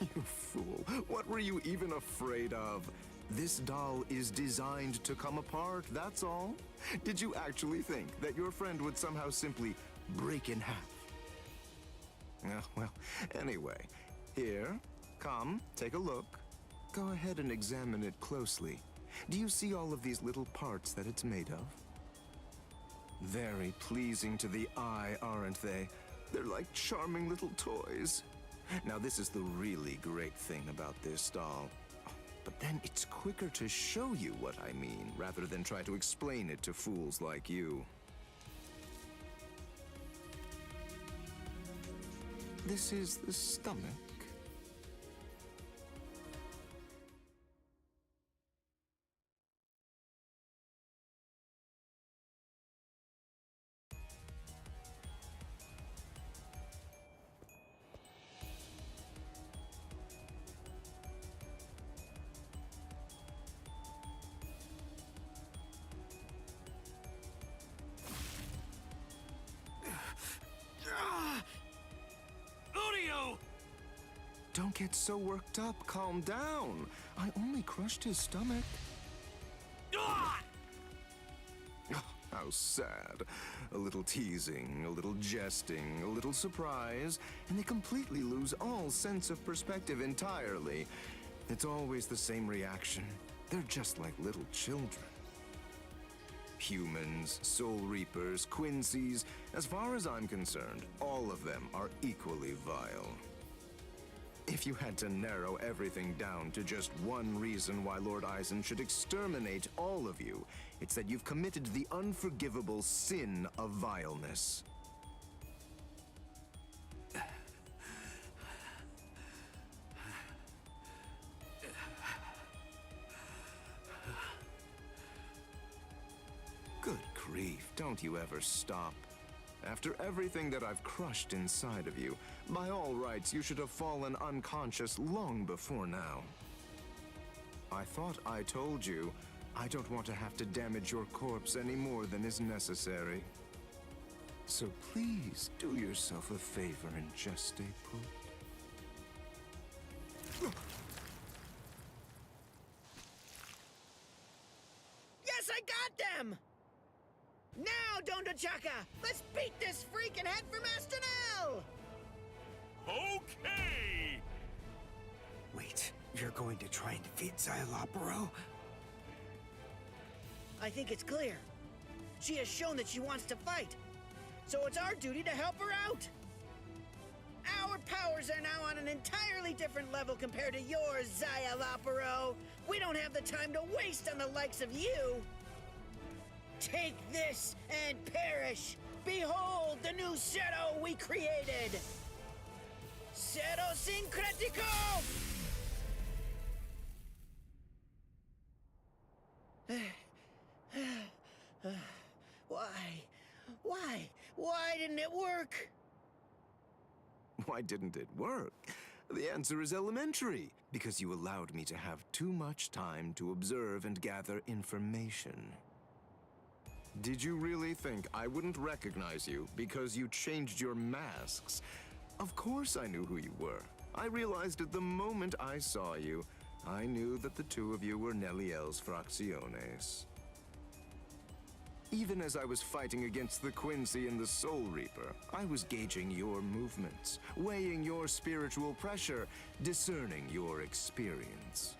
You fool. What were you even afraid of? This doll is designed to come apart, that's all. Did you actually think that your friend would somehow simply break in half? Well, anyway, here, come, take a look. Go ahead and examine it closely. Do you see all of these little parts that it's made of? Very pleasing to the eye, aren't they? They're like charming little toys. Now, this is the really great thing about this doll. But then it's quicker to show you what I mean, rather than try to explain it to fools like you. This is the stomach. Don't get so worked up. Calm down. I only crushed his stomach. Oh, how sad. A little teasing, a little jesting, a little surprise, and they completely lose all sense of perspective entirely. It's always the same reaction. They're just like little children. Humans, Soul Reapers, Quincy's, as far as I'm concerned, all of them are equally vile. If you had to narrow everything down to just one reason why Lord Eisen should exterminate all of you, it's that you've committed the unforgivable sin of vileness. Good grief, don't you ever stop. After everything that I've crushed inside of you, by all rights, you should have fallen unconscious long before now. I thought I told you, I don't want to have to damage your corpse any more than is necessary. So please, do yourself a favor and just stay put. Yes, I got them! Now, Dondachaka! Let's beat this freak and head for Master Nell! Okay! Wait, you're going to try and defeat Xayalopero? I think it's clear. She has shown that she wants to fight. So it's our duty to help her out. Our powers are now on an entirely different level compared to yours, Xayalopero. We don't have the time to waste on the likes of you. Take this and perish! Behold the new Zero we created! Zero Syncretico! Why didn't it work? Why didn't it work? The answer is elementary. Because you allowed me to have too much time to observe and gather information. Did you really think I wouldn't recognize you because you changed your masks? Of course I knew who you were. I realized at the moment I saw you, I knew that the two of you were Neliel's Fracciones. Even as I was fighting against the Quincy and the Soul Reaper, I was gauging your movements, weighing your spiritual pressure, discerning your experience.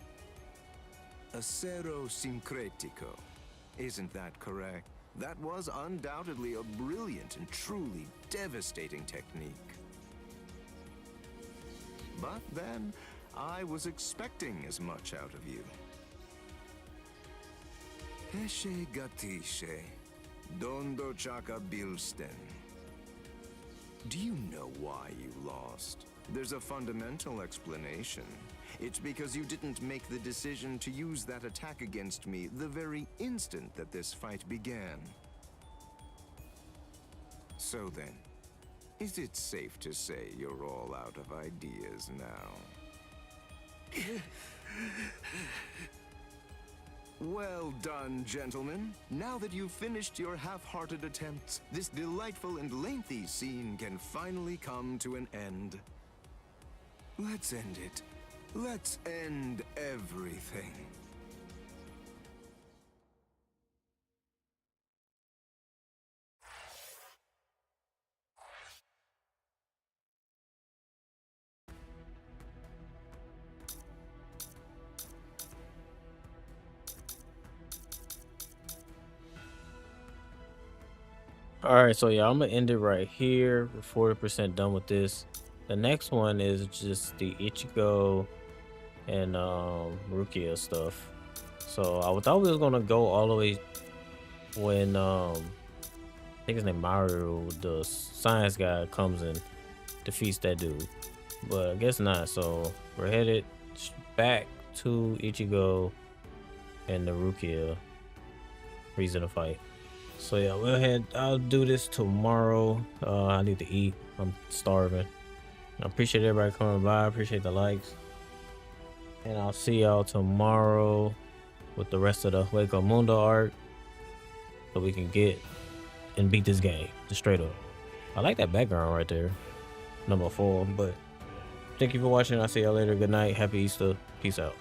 Acero Syncretico. Isn't that correct? That was undoubtedly a brilliant and truly devastating technique. But then, I was expecting as much out of you. Pesce Gatisce, Dondo Chaka Bilsten. Do you know why you lost? There's a fundamental explanation. It's because you didn't make the decision to use that attack against me the very instant that this fight began. So then, is it safe to say you're all out of ideas now? Well done, gentlemen. Now that you've finished your half-hearted attempts, this delightful and lengthy scene can finally come to an end. Let's end it. Let's end everything. Alright, so yeah, I'm gonna end it right here. We're 40% done with this. The next one is just the Ichigo and Rukia stuff. So I thought we was gonna go all the way when I think his name Mario, the science guy, comes and defeats that dude. But I guess not. So we're headed back to Ichigo and the Rukia reason to fight. So yeah, we'll head. I'll do this tomorrow. I need to eat. I'm starving. I appreciate everybody coming by. I appreciate the likes. And I'll see y'all tomorrow with the rest of the Hueco Mundo arc, so we can get and beat this game just straight up. I like that background right there, number 4. But thank you for watching. I'll see y'all later. Good night. Happy Easter. Peace out.